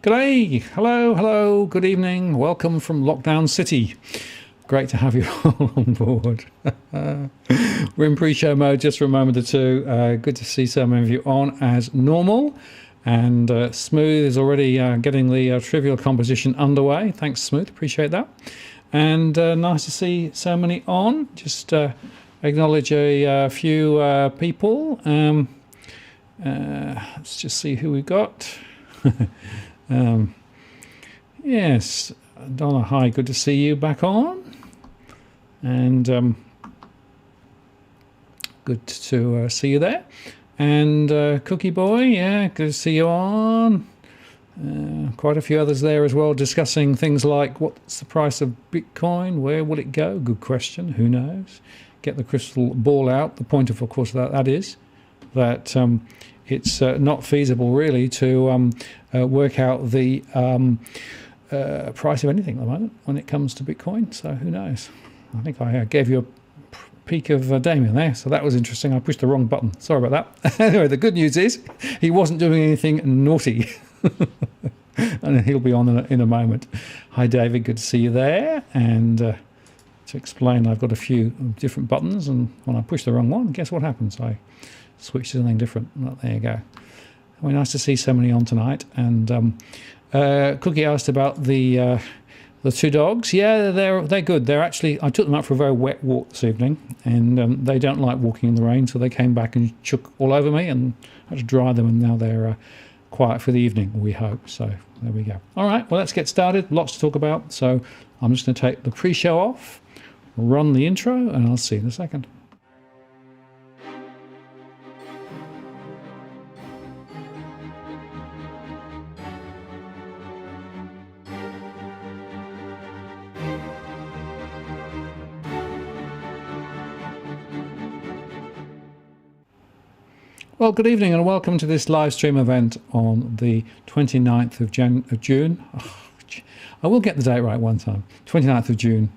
G'day, hello, good evening, welcome from Lockdown City. Great to have you all on board. We're in pre-show mode just for a moment or two. Good to see so many of you on as normal. And Smooth is already getting the trivial composition underway. Thanks, Smooth, appreciate that. And nice to see so many on. Just acknowledge a few people. Let's just see who we've got. Yes, Donna, hi, good to see you back on. And good to see you there. And Cookie Boy, yeah, good to see you on. Quite a few others there as well, discussing things like what's the price of Bitcoin, where will it go? Good question, who knows? Get the crystal ball out. The point of course, that is that it's not feasible really to work out the price of anything at the moment when it comes to Bitcoin. So who knows? I think I gave you a peek of Damien there, so that was interesting. I pushed the wrong button. Sorry about that. Anyway, the good news is he wasn't doing anything naughty. And he'll be on in a moment. Hi, David. Good to see you there. And to explain, I've got a few different buttons, and when I push the wrong one, guess what happens? I switch to something different. Well, there you go. Well, nice to see so many on tonight. And Cookie asked about the two dogs. Yeah, they're good. They're actually, I took them out for a very wet walk this evening, and they don't like walking in the rain, so they came back and shook all over me, and I had to dry them, and now they're quiet for the evening, we hope. So there we go. All right, well, let's get started. Lots to talk about. So I'm just going to take the pre-show off, run the intro, and I'll see you in a second. Well, good evening and welcome to this live stream event on the 29th of June. Oh, I will get the date right one time. 29th of June.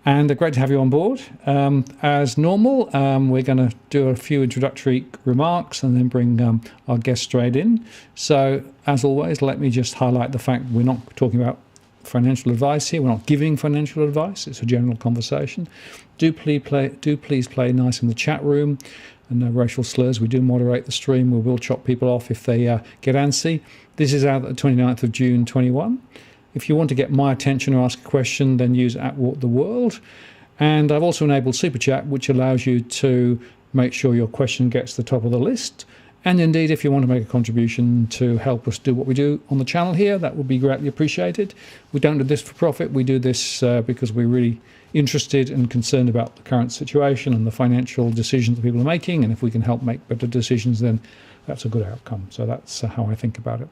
And great to have you on board. As normal, we're going to do a few introductory remarks and then bring our guest straight in. So, as always, let me just highlight the fact we're not talking about financial advice here. We're not giving financial advice. It's a general conversation. Do please play nice in the chat room. And no racial slurs. We do moderate the stream. We will chop people off if they get antsy. This is out the 29th of June 21. If you want to get my attention or ask a question, then use @WalkTheWorld. And I've also enabled Super Chat, which allows you to make sure your question gets to the top of the list. And indeed, if you want to make a contribution to help us do what we do on the channel here, that would be greatly appreciated. We don't do this for profit. We do this because we're really interested and concerned about the current situation and the financial decisions that people are making. And if we can help make better decisions, then that's a good outcome. So that's how I think about it.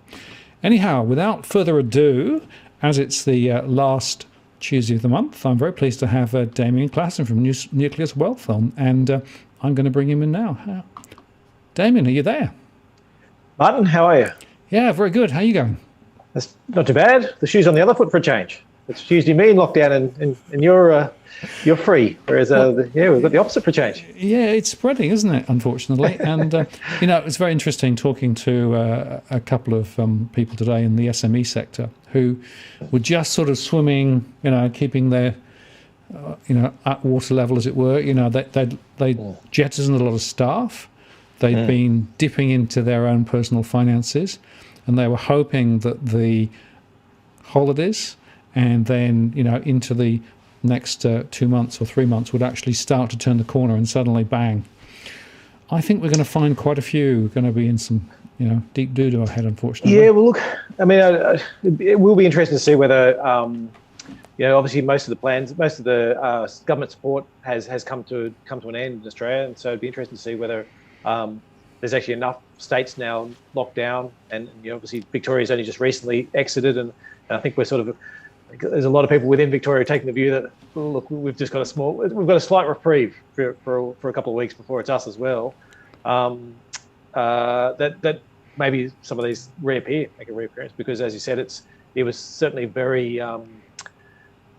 Anyhow, without further ado, as it's the last Tuesday of the month, I'm very pleased to have Damien Klassen from Nucleus Wealth on, and I'm going to bring him in now. Damien, are you there? Martin, how are you? Yeah, very good. How are you going? That's not too bad. The shoe's on the other foot for a change. It's Tuesday, me in lockdown, and you're free. Whereas, we've got the opposite for a change. Yeah, it's spreading, isn't it? Unfortunately, and it's very interesting talking to a couple of people today in the SME sector who were just sort of swimming, keeping their, at water level, as it were. They jettisoned a lot of staff. They'd been dipping into their own personal finances, and they were hoping that the holidays and then into the next 2 months or 3 months would actually start to turn the corner, and suddenly bang. I think we're going to find quite a few going to be in some deep doo-doo ahead, unfortunately. Yeah, well, look, I mean, it will be interesting to see whether obviously most of the government support has come to an end in Australia, and so it'd be interesting to see whether there's actually enough states now locked down, and obviously Victoria's only just recently exited, and I think there's a lot of people within Victoria taking the view that, look, we've got a slight reprieve for a couple of weeks before it's us as well. That maybe some of these make a reappearance, because, as you said, it was certainly very.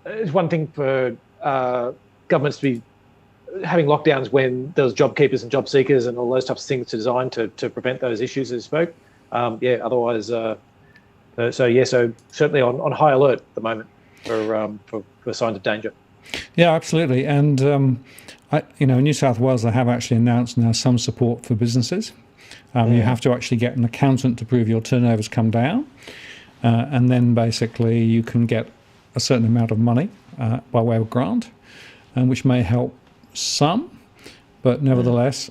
It's one thing for governments to be having lockdowns when there was job keepers and job seekers and all those types of things designed to prevent those issues, as you spoke. Otherwise. So certainly on high alert at the moment for signs of danger. Yeah, absolutely. And in New South Wales, they have actually announced now some support for businesses. You have to actually get an accountant to prove your turnover's come down, and then basically you can get a certain amount of money by way of grant, which may help some, but nevertheless.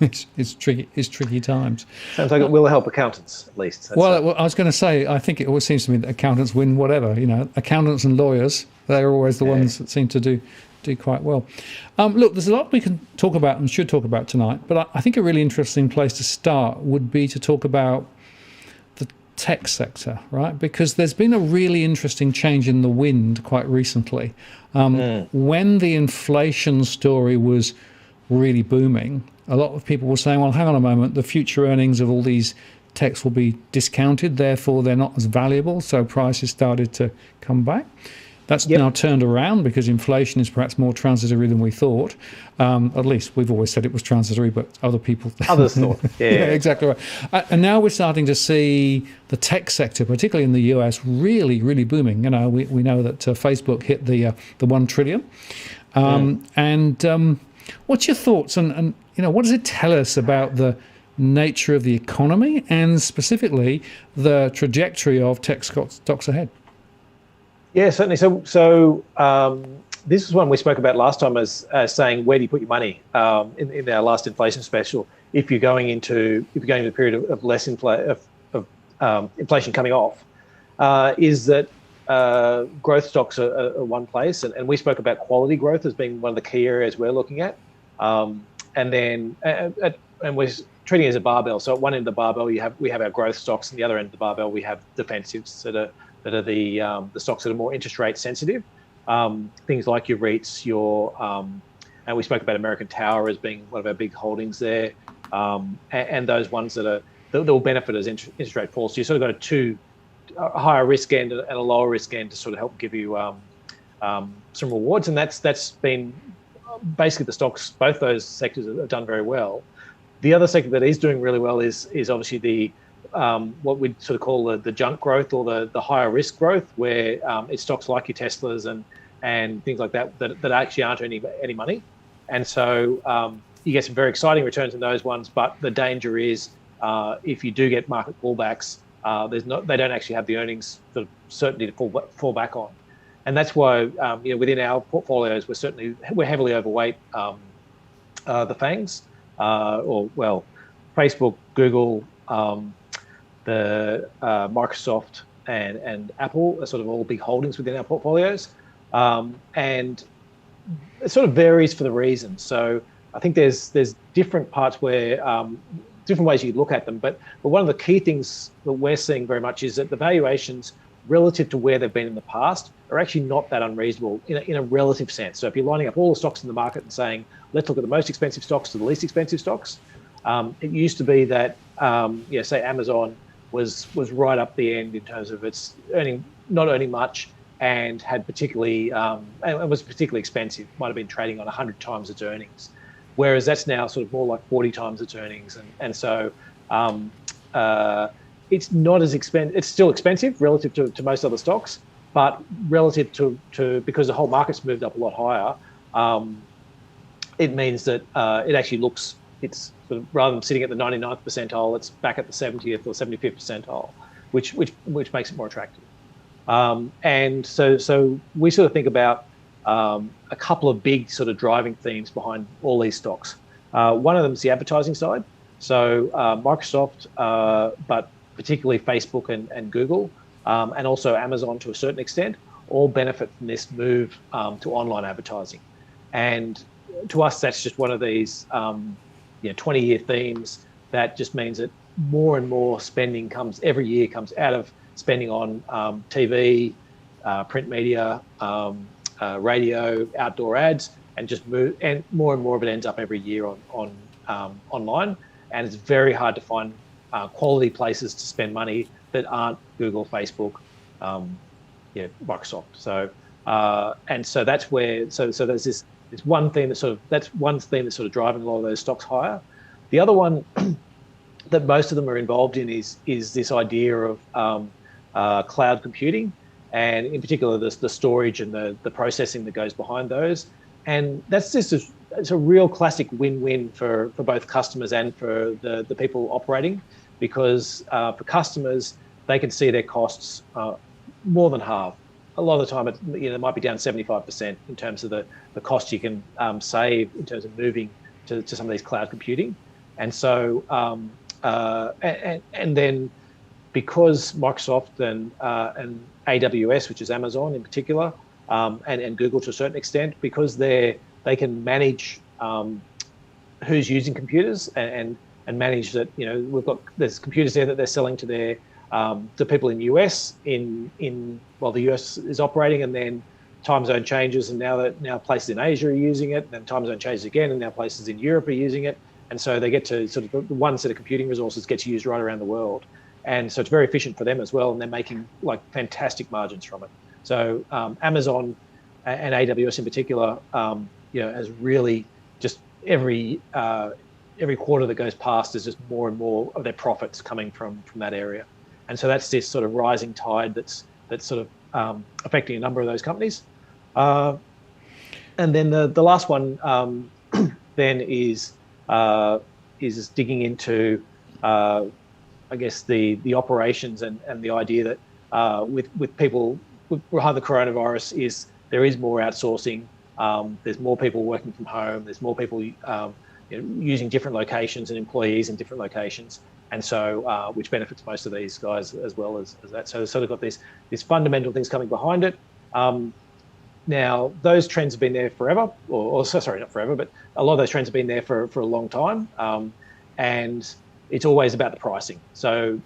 It's tricky times. Sounds like it will help accountants, at least. Well, I was going to say, I think it always seems to me that accountants win whatever. Accountants and lawyers, they're always the ones that seem to do quite well. Look, there's a lot we can talk about and should talk about tonight, but I think a really interesting place to start would be to talk about the tech sector, right? Because there's been a really interesting change in the wind quite recently. When the inflation story was really booming, a lot of people were saying, well, hang on a moment, the future earnings of all these techs will be discounted, therefore they're not as valuable, so prices started to come back. That's now turned around because inflation is perhaps more transitory than we thought. At least we've always said it was transitory, but others thought. Yeah, exactly right. And now we're starting to see the tech sector, particularly in the US, really, really booming. We know that Facebook hit the $1 trillion. What's your thoughts and what does it tell us about the nature of the economy and specifically the trajectory of tech stocks ahead? Yeah, certainly. So this is one we spoke about last time as saying, where do you put your money in our last inflation special? If you're going into a period of less inflation coming off, is that growth stocks are one place, and we spoke about quality growth as being one of the key areas we're looking at. And we're treating it as a barbell. So at one end of the barbell, we have our growth stocks, and the other end of the barbell we have defensives that are the stocks that are more interest rate sensitive. Things like your REITs, and we spoke about American Tower as being one of our big holdings there, and those ones that will benefit as interest rate falls. So you sort of got a higher risk end and a lower risk end to sort of help give you some rewards, and that's been basically the stocks. Both those sectors have done very well. The other sector that is doing really well is obviously the what we'd sort of call the junk growth or the higher risk growth, where it's stocks like your Teslas and things like that actually aren't earning any money, and so you get some very exciting returns in those ones. But the danger is if you do get market pullbacks, they don't actually have the earnings sort of certainty to fall back on. And that's why, within our portfolios, we're heavily overweight the FANGs, Facebook, Google, the Microsoft, and Apple are sort of all big holdings within our portfolios, and it sort of varies for the reason. So I think there's different parts where different ways you look at them, but one of the key things that we're seeing very much is that the valuations relative to where they've been in the past are actually not that unreasonable in a relative sense. So if you're lining up all the stocks in the market and saying, let's look at the most expensive stocks to the least expensive stocks, it used to be that, say Amazon was right up the end in terms of its not earning much, and had particularly and was particularly expensive. Might have been trading on 100 times its earnings, whereas that's now sort of more like 40 times its earnings, and so it's not as expensive. It's still expensive relative to most other stocks, but relative to because the whole market's moved up a lot higher, it means that it actually looks, it's sort of, rather than sitting at the 99th percentile, it's back at the 70th or 75th percentile, which makes it more attractive. And so we sort of think about a couple of big sort of driving themes behind all these stocks. One of them is the advertising side. So Microsoft, but particularly Facebook and Google, and also Amazon to a certain extent, all benefit from this move to online advertising. And to us, that's just one of these 20-year themes that just means that more and more spending every year comes out of spending on TV, print media, radio, outdoor ads, and just move, and more of it ends up every year on online. And it's very hard to find quality places to spend money that aren't Google, Facebook, Microsoft. So and so that's where so there's this one theme that's sort of driving a lot of those stocks higher. The other one that most of them are involved in is this idea of cloud computing, and in particular the storage and the processing that goes behind those. And that's just it's a real classic win-win for both customers and for the people operating, because for customers, they can see their costs more than half. A lot of the time, it might be down 75% in terms of the cost you can save in terms of moving to some of these cloud computing. And so, and then because Microsoft and AWS, which is Amazon in particular, and Google to a certain extent, because they can manage who's using computers and manage that. There's computers there that they're selling to their to people in the US while the US is operating, and then time zone changes, and now places in Asia are using it, and then time zone changes again, and now places in Europe are using it, and so they get to sort of the one set of computing resources gets used right around the world, and so it's very efficient for them as well, and they're making like fantastic margins from it. So Amazon and AWS in particular, has really just every quarter that goes past, there's just more and more of their profits coming from that area. And so that's this sort of rising tide that's sort of affecting a number of those companies. And then the last one then is digging into, I guess, the operations and the idea that with people behind the coronavirus is there is more outsourcing. There's more people working from home. There's more people using different locations and employees in different locations. And so, which benefits most of these guys as well as that. So they've sort of got these fundamental things coming behind it. Now, those trends have been there forever, or sorry, not forever, but a lot of those trends have been there for a long time. And it's always about the pricing. So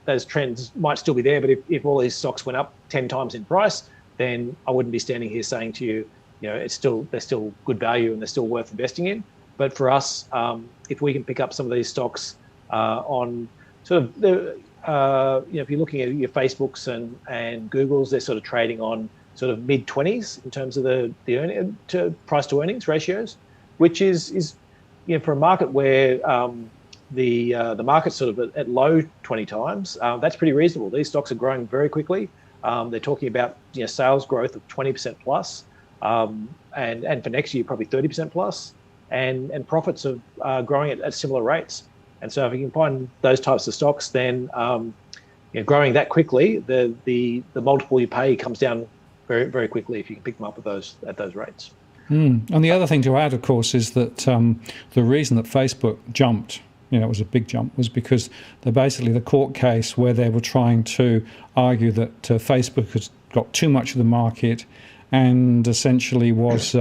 those trends might still be there, but if all these stocks went up 10 times in price, then I wouldn't be standing here saying to you, they're still good value and they're still worth investing in. But for us, if we can pick up some of these stocks on sort of if you're looking at your Facebooks and Googles, they're sort of trading on sort of mid-20s in terms of the price to earnings ratios, which is for a market where the market's sort of at low 20 times, that's pretty reasonable. These stocks are growing very quickly. They're talking about sales growth of 20% plus, and for next year probably 30% plus, and profits are growing at similar rates. And so if you can find those types of stocks, then growing that quickly, the multiple you pay comes down very, very quickly if you can pick them up at those rates. And the other thing to add, of course, is that the reason that Facebook jumped, it was a big jump, was because the court case where they were trying to argue that Facebook has got too much of the market and essentially was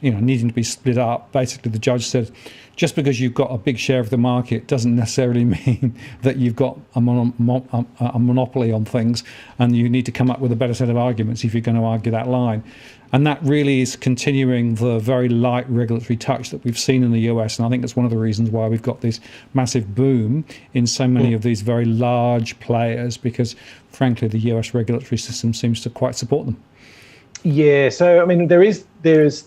needing to be split up. Basically, the judge said, just because you've got a big share of the market doesn't necessarily mean that you've got a monopoly on things, and you need to come up with a better set of arguments if you're going to argue that line. And that really is continuing the very light regulatory touch that we've seen in the US. And I think that's one of the reasons why we've got this massive boom in so many of these very large players, because frankly, the US regulatory system seems to quite support them. Yeah, so I mean, there's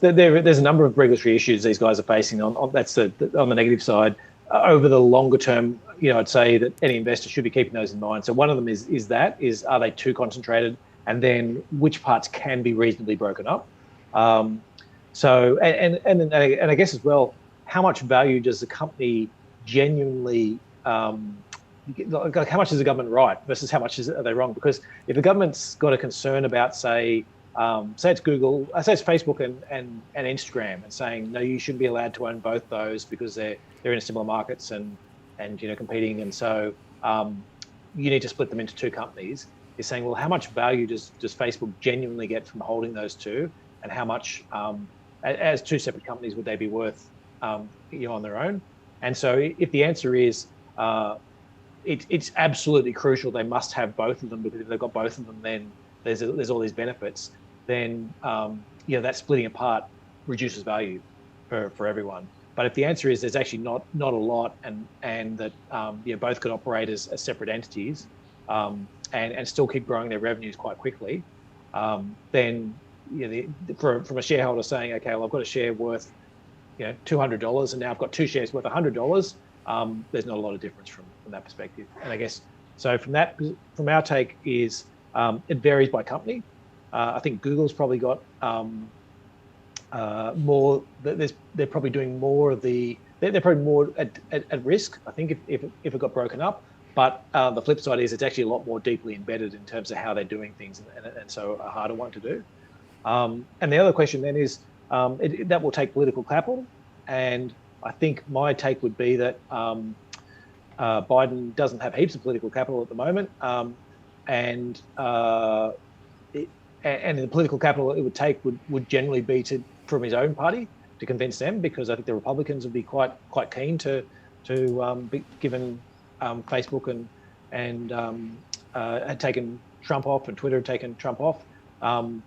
a number of regulatory issues these guys are facing. On that's on the negative side. Over the longer term, I'd say that any investor should be keeping those in mind. So one of them is are they too concentrated, and then which parts can be reasonably broken up. So and I guess as well, how much value does the company genuinely like how much is the government right versus how much are they wrong? Because if the government's got a concern about, say it's Google, say it's Facebook and Instagram, and saying no, you shouldn't be allowed to own both those because they're in similar markets and competing, and so you need to split them into two companies. Is saying, well, how much value does Facebook genuinely get from holding those two, and how much as two separate companies would they be worth on their own? And so if the answer is it's absolutely crucial, they must have both of them, because if they've got both of them, then there's all these benefits. Then that splitting apart reduces value for everyone. But if the answer is there's actually not a lot, and that both could operate as separate entities and still keep growing their revenues quite quickly, then from a shareholder saying, okay, well, I've got a share worth $200 and now I've got two shares worth $100, there's not a lot of difference from that perspective. And I guess so from our take is it varies by company. I think Google's probably got more. They're probably doing more of the. They're probably more at risk, I think, if it got broken up. But the flip side is it's actually a lot more deeply embedded in terms of how they're doing things, and so a harder one to do. And the other question then is that will take political capital, and I think my take would be that Biden doesn't have heaps of political capital at the moment, and the political capital it would take would generally be from his own party to convince them, because I think the Republicans would be quite keen to be given Facebook and had taken Trump off, and Twitter had taken Trump off.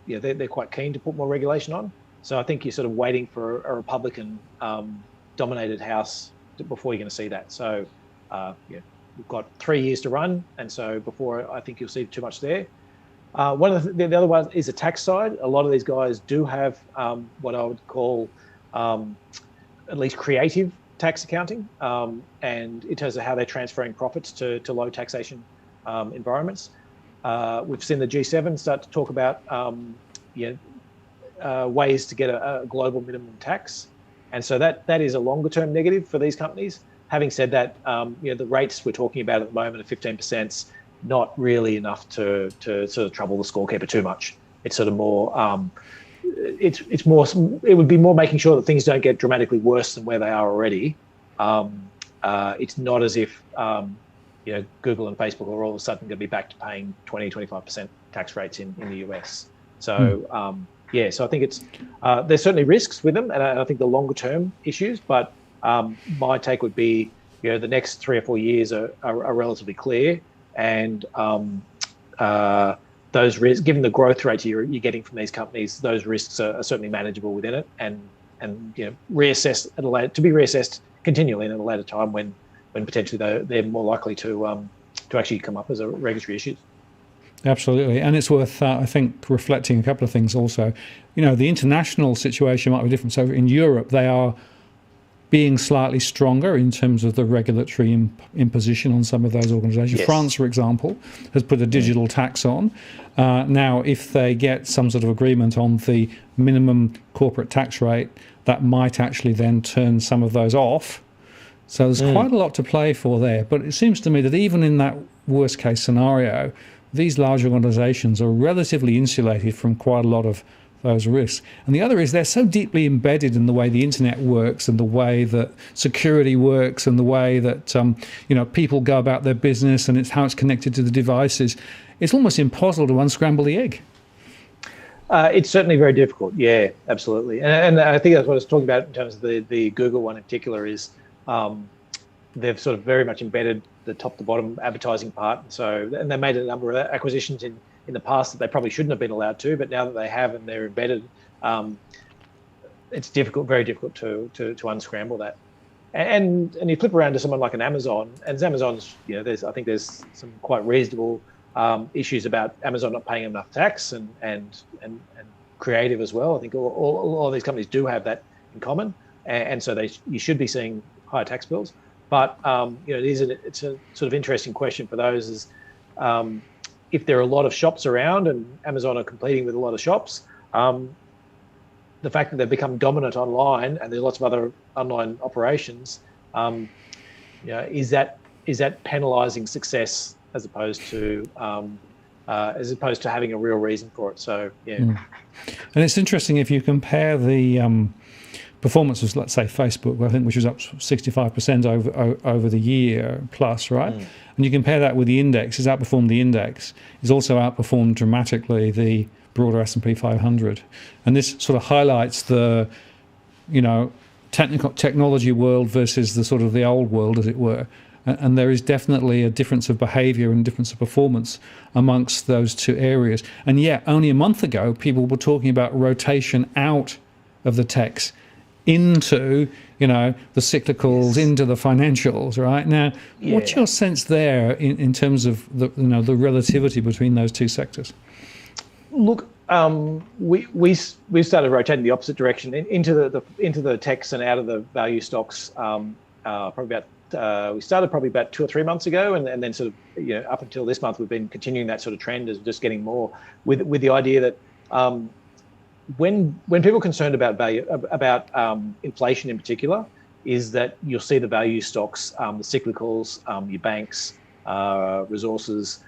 They're quite keen to put more regulation on. So I think you're sort of waiting for a Republican dominated House before you're going to see that. So we've got 3 years to run, and so before I think you'll see too much there. One of the other one is the tax side. A lot of these guys do have what I would call at least creative tax accounting, and in terms of how they're transferring profits to low taxation environments. We've seen the G7 start to talk about ways to get a global minimum tax, and so that is a longer term negative for these companies. Having said that, the rates we're talking about at the moment of 15%, not really enough to sort of trouble the scorekeeper too much. It's sort of more, it's more. It would be more making sure that things don't get dramatically worse than where they are already. It's not as if Google and Facebook are all of a sudden going to be back to paying 20-25% tax rates in the US. So so I think it's there's certainly risks with them, and I think the longer term issues. But my take would be the next 3 or 4 years are relatively clear. And those risks, given the growth rates you're getting from these companies, those risks are certainly manageable within it, and reassessed to be reassessed continually at a later time when potentially they're more likely to actually come up as a regulatory issue. Absolutely, and it's worth I think reflecting a couple of things also. The international situation might be different. So in Europe, they are being slightly stronger in terms of the regulatory imposition on some of those organisations. Yes. France, for example, has put a digital tax on. Now, if they get some sort of agreement on the minimum corporate tax rate, that might actually then turn some of those off. So there's quite a lot to play for there. But it seems to me that even in that worst case scenario, these large organisations are relatively insulated from quite a lot of those risks. And the other is they're so deeply embedded in the way the internet works and the way that security works and the way that people go about their business, and it's how it's connected to the devices. It's almost impossible to unscramble the egg. It's certainly very difficult. Yeah, absolutely. And I think that's what I was talking about in terms of the Google one in particular is they've sort of very much embedded the top to bottom advertising part. And they made a number of acquisitions in the past that they probably shouldn't have been allowed to, but now that they have and they're embedded, it's difficult, very difficult to unscramble that. And you flip around to someone like an Amazon, and Amazon's, I think there's some quite reasonable issues about Amazon not paying enough tax and creative as well. I think all of these companies do have that in common, and so you should be seeing higher tax bills. But it's a sort of interesting question for those is if there are a lot of shops around and Amazon are competing with a lot of shops, the fact that they've become dominant online and there's lots of other online operations, is that penalising success as opposed to having a real reason for it? So yeah. And it's interesting if you compare the performance of, let's say, Facebook, I think, which was up 65% over the year plus, right? And you compare that with the index, it's outperformed the index. It's also outperformed dramatically the broader S&P 500. And this sort of highlights the, technology world versus the sort of the old world, as it were. And there is definitely a difference of behaviour and difference of performance amongst those two areas. And yet, only a month ago, people were talking about rotation out of the techs into, the cyclicals, into the financials, right? Now, what's your sense there in terms of the relativity between those two sectors? Look, we started rotating the opposite direction into the techs and out of the value stocks. We started probably about 2 or 3 months ago, and then sort of up until this month we've been continuing that sort of trend of just getting more with the idea that when people are concerned about value about inflation in particular, is that you'll see the value stocks, the cyclicals, your banks, resources.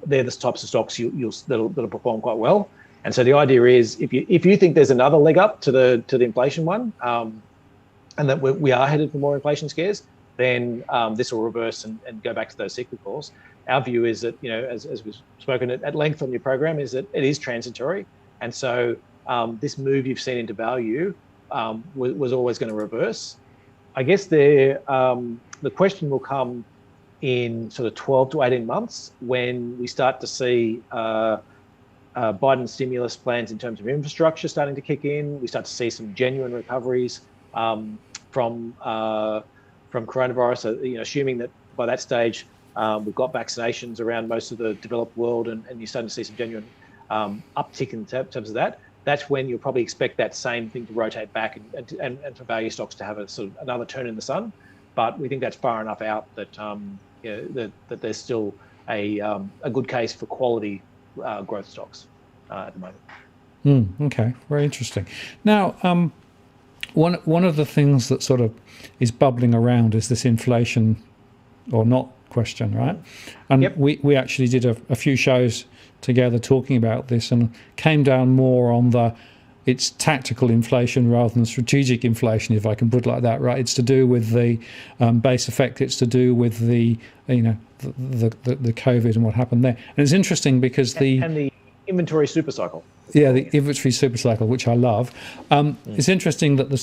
They're the types of stocks that'll perform quite well. And so the idea is if you think there's another leg up to the inflation one, and that we are headed for more inflation scares, then this will reverse and go back to those cyclicals. Our view is that, as we've spoken at length on your program, is that it is transitory. And so this move you've seen into value was always going to reverse. I guess the question will come in sort of 12 to 18 months when we start to see Biden stimulus plans in terms of infrastructure starting to kick in. We start to see some genuine recoveries from coronavirus, assuming that by that stage we've got vaccinations around most of the developed world and you're starting to see some genuine uptick in terms of that. That's when you'll probably expect that same thing to rotate back and for value stocks to have a sort of another turn in the sun. But we think that's far enough out that that there's still a good case for quality growth stocks at the moment. Okay, very interesting. Now, one of the things that sort of is bubbling around is this inflation or not question, right? And we actually did a few shows together talking about this and came down more on it's tactical inflation rather than strategic inflation, if I can put it like that, right? It's to do with the base effect. It's to do with the COVID and what happened there. And it's interesting because the inventory super cycle. Yeah, the inventory super cycle, which I love. It's interesting that I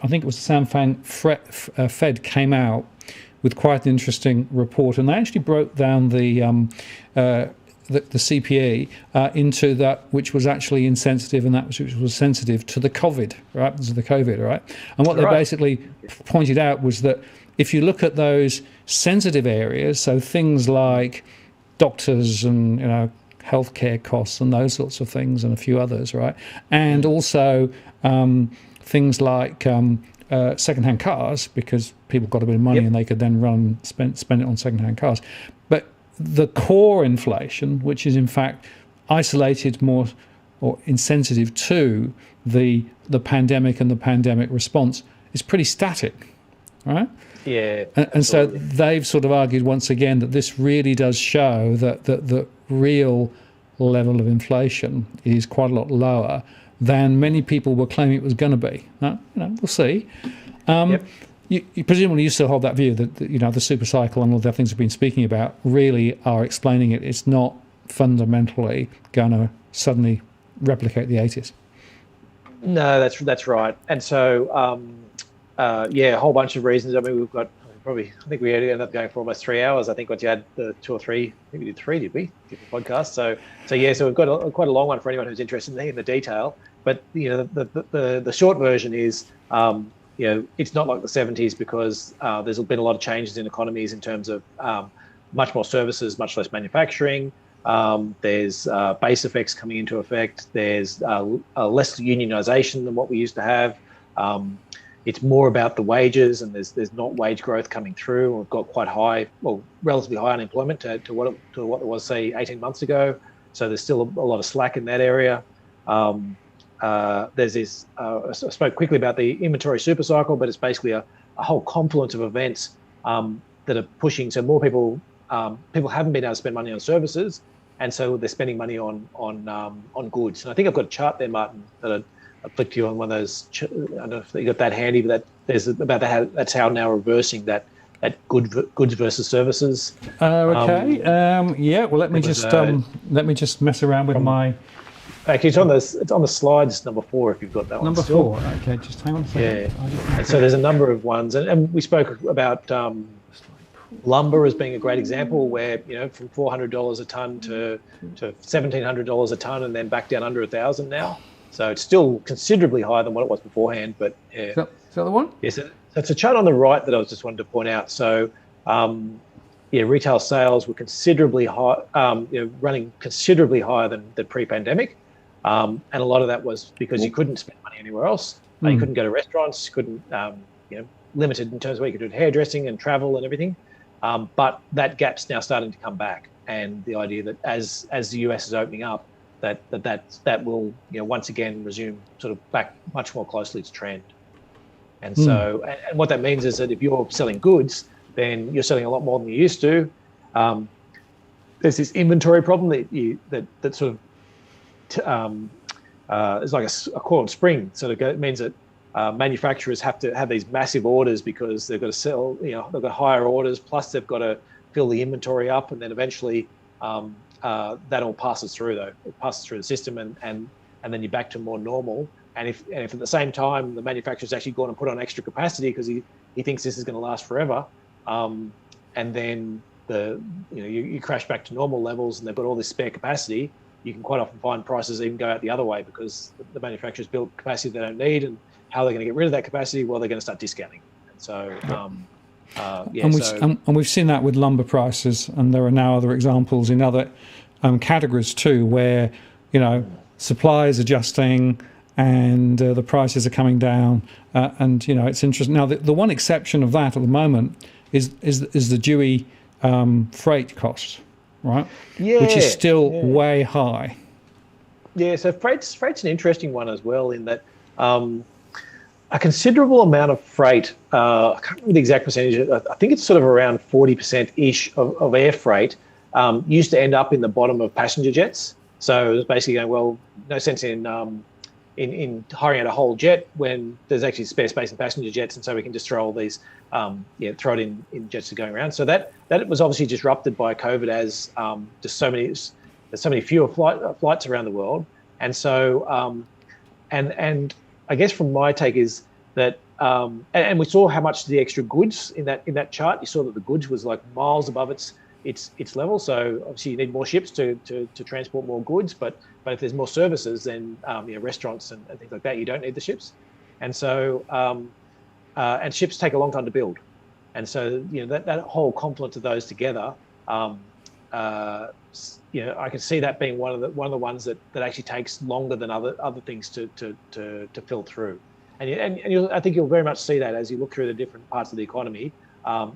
think it was the Samfang Fed came out with quite an interesting report, and they actually broke down the CPE into that which was actually insensitive and that which was sensitive to the COVID, right? This is the COVID, right? And what they basically pointed out was that if you look at those sensitive areas, so things like doctors and healthcare costs and those sorts of things and a few others, right? And also things like second-hand cars, because people got a bit of money and they could then spend it on second-hand cars. But the core inflation, which is in fact isolated more or insensitive to the pandemic and the pandemic response, is pretty static, right? Yeah. And so they've sort of argued once again that this really does show that the real level of inflation is quite a lot lower than many people were claiming it was going to be. We'll see. You presumably you still hold that view that the super cycle and all the things we've been speaking about really are explaining it. It's not fundamentally going to suddenly replicate the 80s. No, that's right. And so, a whole bunch of reasons. I mean, we've got I think we ended up going for almost 3 hours. I think once you had the 2 or 3, I think we did 3, did we? Different podcasts. So we've got quite a long one for anyone who's interested in the detail. But the short version is, it's not like the 70s because there's been a lot of changes in economies in terms of much more services, much less manufacturing. There's base effects coming into effect. There's less unionization than what we used to have. It's more about the wages, and there's not wage growth coming through. We've got quite high, relatively high unemployment to what it was, say, 18 months ago. So there's still a lot of slack in that area. There's this. I spoke quickly about the inventory super cycle, but it's basically a whole confluence of events that are pushing. So more people haven't been able to spend money on services, and so they're spending money on goods. And I think I've got a chart there, Martin, that I flicked you on one of those. I don't know if you got that handy, but there's about that. That's how now reversing that goods versus services. Okay. Well, let me just mess around with my. Actually, it's on the slides number 4 if you've got that one. Number 4. Okay, just hang on a second. Yeah. And so there's a number of ones, and we spoke about lumber as being a great example, where from $400 a ton to $1,700 a ton, and then back down under 1,000 now. So it's still considerably higher than what it was beforehand. But yeah, is that the one? Yes. So it's a chart on the right that I was just wanted to point out. So retail sales were considerably high, running considerably higher than pre-pandemic. And a lot of that was because you couldn't spend money anywhere else. You couldn't go to restaurants, couldn't, limited in terms of where you could do hairdressing and travel and everything. But that gap's now starting to come back. And the idea that as the US is opening up, that will, once again resume sort of back much more closely to trend. And so, and what that means is that if you're selling goods, then you're selling a lot more than you used to. There's this inventory problem that sort of it's like a coiled spring. So it means that manufacturers have to have these massive orders because they've got to sell. They've got higher orders, plus they've got to fill the inventory up, and then eventually that all passes through. Though it passes through the system, and then you're back to more normal. And if at the same time the manufacturer's actually gone and put on extra capacity because he thinks this is going to last forever, and then you crash back to normal levels, and they've got all this spare capacity, you can quite often find prices even go out the other way because the manufacturers built capacity they don't need, and how they're going to get rid of that capacity? Well, they're going to start discounting. And so, and we've seen that with lumber prices, and there are now other examples in other categories too, where supply is adjusting and the prices are coming down, and it's interesting. Now, the one exception of that at the moment is the Dewey freight cost, right? Yeah, which is still way high. Yeah, so freight's an interesting one as well, in that a considerable amount of freight, I can't remember the exact percentage, I think it's sort of around 40%-ish of air freight used to end up in the bottom of passenger jets. So it was basically going, well, no sense in hiring out a whole jet when there's actually spare space in passenger jets, and so we can just throw all these, throw it in jets that are going around. So that was obviously disrupted by COVID as just there's so many fewer flights around the world, and so and I guess from my take is that and we saw how much the extra goods in that chart. You saw that the goods was like miles above its level. So obviously you need more ships to transport more goods, but if there's more services, then restaurants and things like that, you don't need the ships. And so and ships take a long time to build, and so that whole confluence of those together, I can see that being one of the ones that actually takes longer than other things to fill through. And I think you'll very much see that as you look through the different parts of the economy,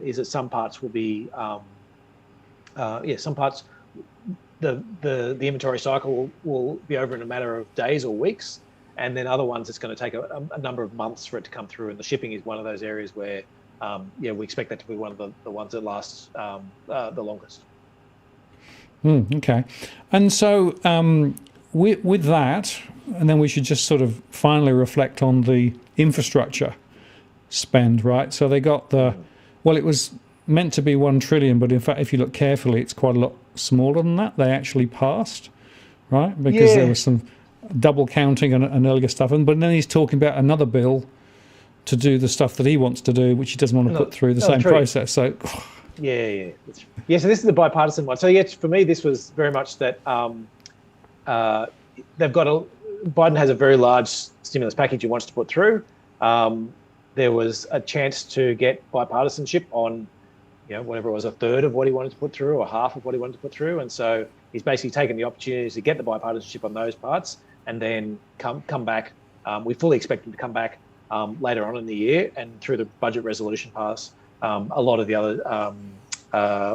is that some parts will be some parts the inventory cycle will be over in a matter of days or weeks, and then other ones it's going to take a number of months for it to come through. And the shipping is one of those areas where we expect that to be one of the ones that lasts the longest. Okay. And so with that, and then we should just sort of finally reflect on the infrastructure spend, right? So they got it was meant to be 1 trillion, but in fact, if you look carefully, it's quite a lot smaller than that. They actually passed, right? Because there was some double counting and earlier stuff, but then he's talking about another bill to do the stuff that he wants to do, which he doesn't want to put through the same process. So, yeah. So this is the bipartisan one. So yeah, for me, this was very much that Biden has a very large stimulus package he wants to put through. There was a chance to get bipartisanship on, whatever it was, a third of what he wanted to put through or half of what he wanted to put through. And so he's basically taken the opportunities to get the bipartisanship on those parts and then come back. We fully expect him to come back later on in the year and through the budget resolution pass a lot of the other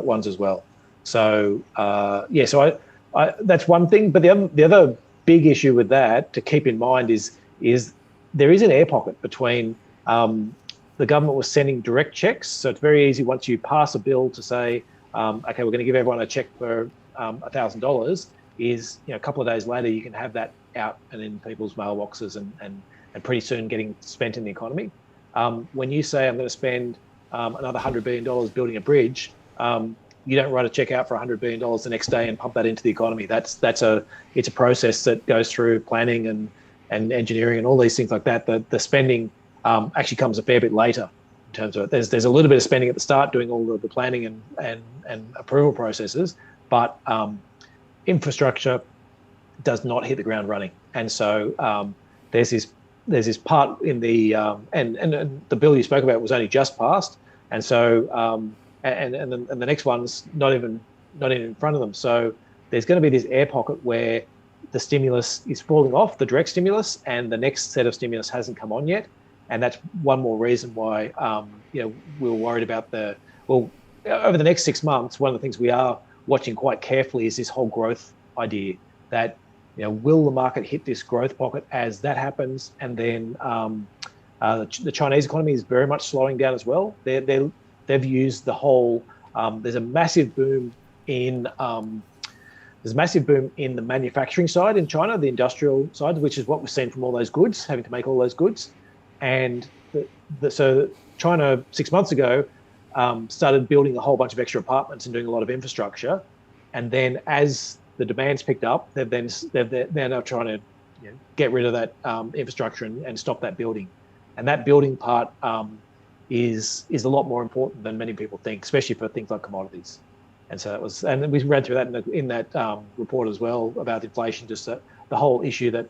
ones as well. So, so I that's one thing. But the other big issue with that to keep in mind is there is an air pocket between the government was sending direct checks. So it's very easy once you pass a bill to say, okay, we're going to give everyone a check for $1,000, is a couple of days later you can have that out and in people's mailboxes and pretty soon getting spent in the economy. When you say I'm going to spend another $100 billion building a bridge, you don't write a check out for $100 billion the next day and pump that into the economy. It's a process that goes through planning and engineering and all these things like that. The spending actually comes a fair bit later in terms of it. There's a little bit of spending at the start doing all of the planning and approval processes, but infrastructure does not hit the ground running. And so there's this part in the and the bill you spoke about was only just passed, and so and the next one's not even in front of them. So there's going to be this air pocket where the stimulus is falling off, the direct stimulus, and the next set of stimulus hasn't come on yet. And that's one more reason why we were worried about over the next 6 months. One of the things we are watching quite carefully is this whole growth idea that will the market hit this growth pocket as that happens, and then the Chinese economy is very much slowing down as well. They've used the whole. There's a massive boom in the manufacturing side in China, the industrial side, which is what we've seen from all those goods, having to make all those goods. And so China 6 months ago started building a whole bunch of extra apartments and doing a lot of infrastructure. And then as the demand's picked up, they're now trying to get rid of that infrastructure and stop that building. And that building part is a lot more important than many people think, especially for things like commodities. And so and we read through that in that report as well about inflation, just the whole issue that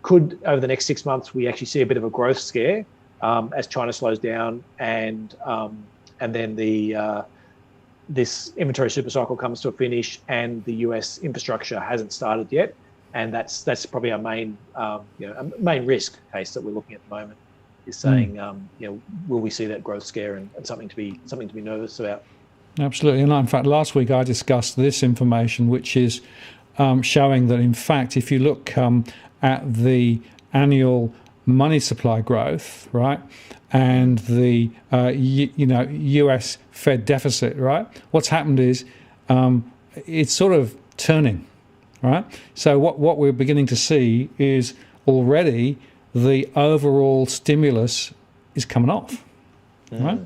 could, over the next 6 months, we actually see a bit of a growth scare as China slows down and then this inventory super cycle comes to a finish and the US infrastructure hasn't started yet. And that's probably our main risk case that we're looking at the moment, is saying, will we see that growth scare and something to be nervous about? Absolutely. And in fact, last week I discussed this information, which is showing that, in fact, if you look at the annual money supply growth, right, and the US Fed deficit, right, what's happened is it's sort of turning, right? So what we're beginning to see is already the overall stimulus is coming off, right?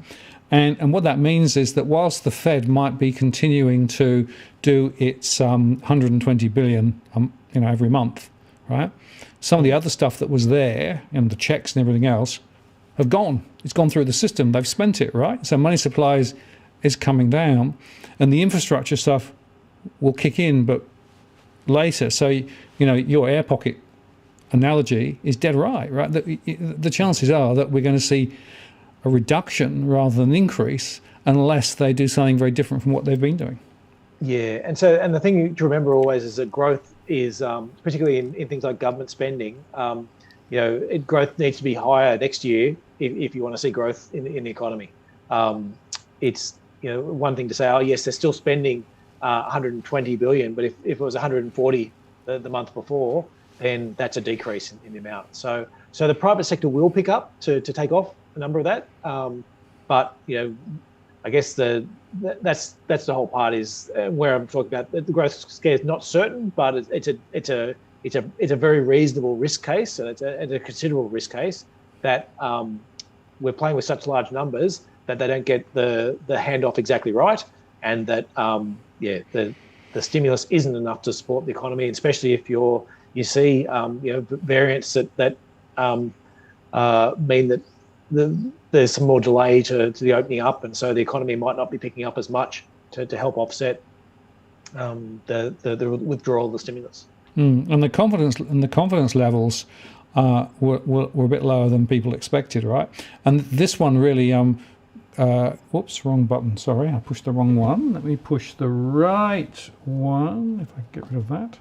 And what that means is that whilst the Fed might be continuing to do its 120 billion, every month, right? Some of the other stuff that was there and the checks and everything else have gone. It's gone through the system. They've spent it, right? So money supply is coming down, and the infrastructure stuff will kick in, but later. So your air pocket analogy is dead right? The chances are that we're going to see a reduction rather than an increase unless they do something very different from what they've been doing. Yeah, and the thing to remember always is that growth is, particularly in things like government spending, growth needs to be higher next year if you want to see growth in the economy. It's one thing to say, oh yes, they're still spending 120 billion, but if it was 140 the month before, then that's a decrease in the amount. So the private sector will pick up to take off a number of that, but I guess that's the whole part is where I'm talking about the growth scare is not certain, but it's a very reasonable risk case, and it's a considerable risk case that we're playing with such large numbers that they don't get the handoff exactly right, and that the stimulus isn't enough to support the economy, especially if you're you see variants that mean that there's some more delay to the opening up, and so the economy might not be picking up as much to help offset the withdrawal of the stimulus. And the confidence levels were a bit lower than people expected, right? And this one really, whoops, wrong button. Sorry, I pushed the wrong one. Let me push the right one. If I can get rid of that.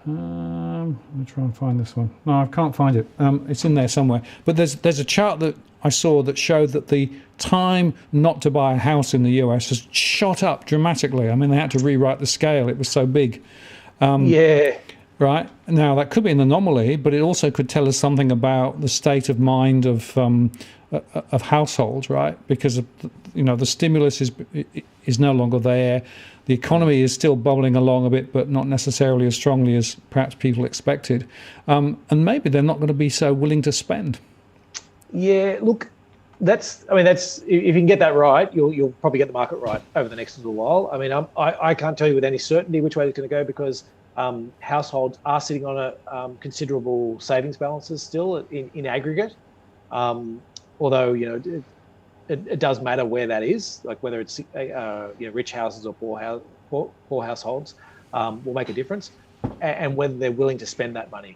Let me try and find this one. No, I can't find it. It's in there somewhere. But there's a chart that I saw that showed that the time not to buy a house in the US has shot up dramatically. I mean, they had to rewrite the scale. It was so big. Yeah. Right. Now, that could be an anomaly, but it also could tell us something about the state of mind of households, right? Because the stimulus is no longer there. The economy is still bubbling along a bit, but not necessarily as strongly as perhaps people expected. And maybe they're not going to be so willing to spend. Yeah. Look, that's if you can get that right, you'll probably get the market right over the next little while. I mean, I can't tell you with any certainty which way it's going to go because households are sitting on a considerable savings balances still in aggregate. Although it does matter where that is, like whether it's rich houses or poor households will make a difference, and whether they're willing to spend that money.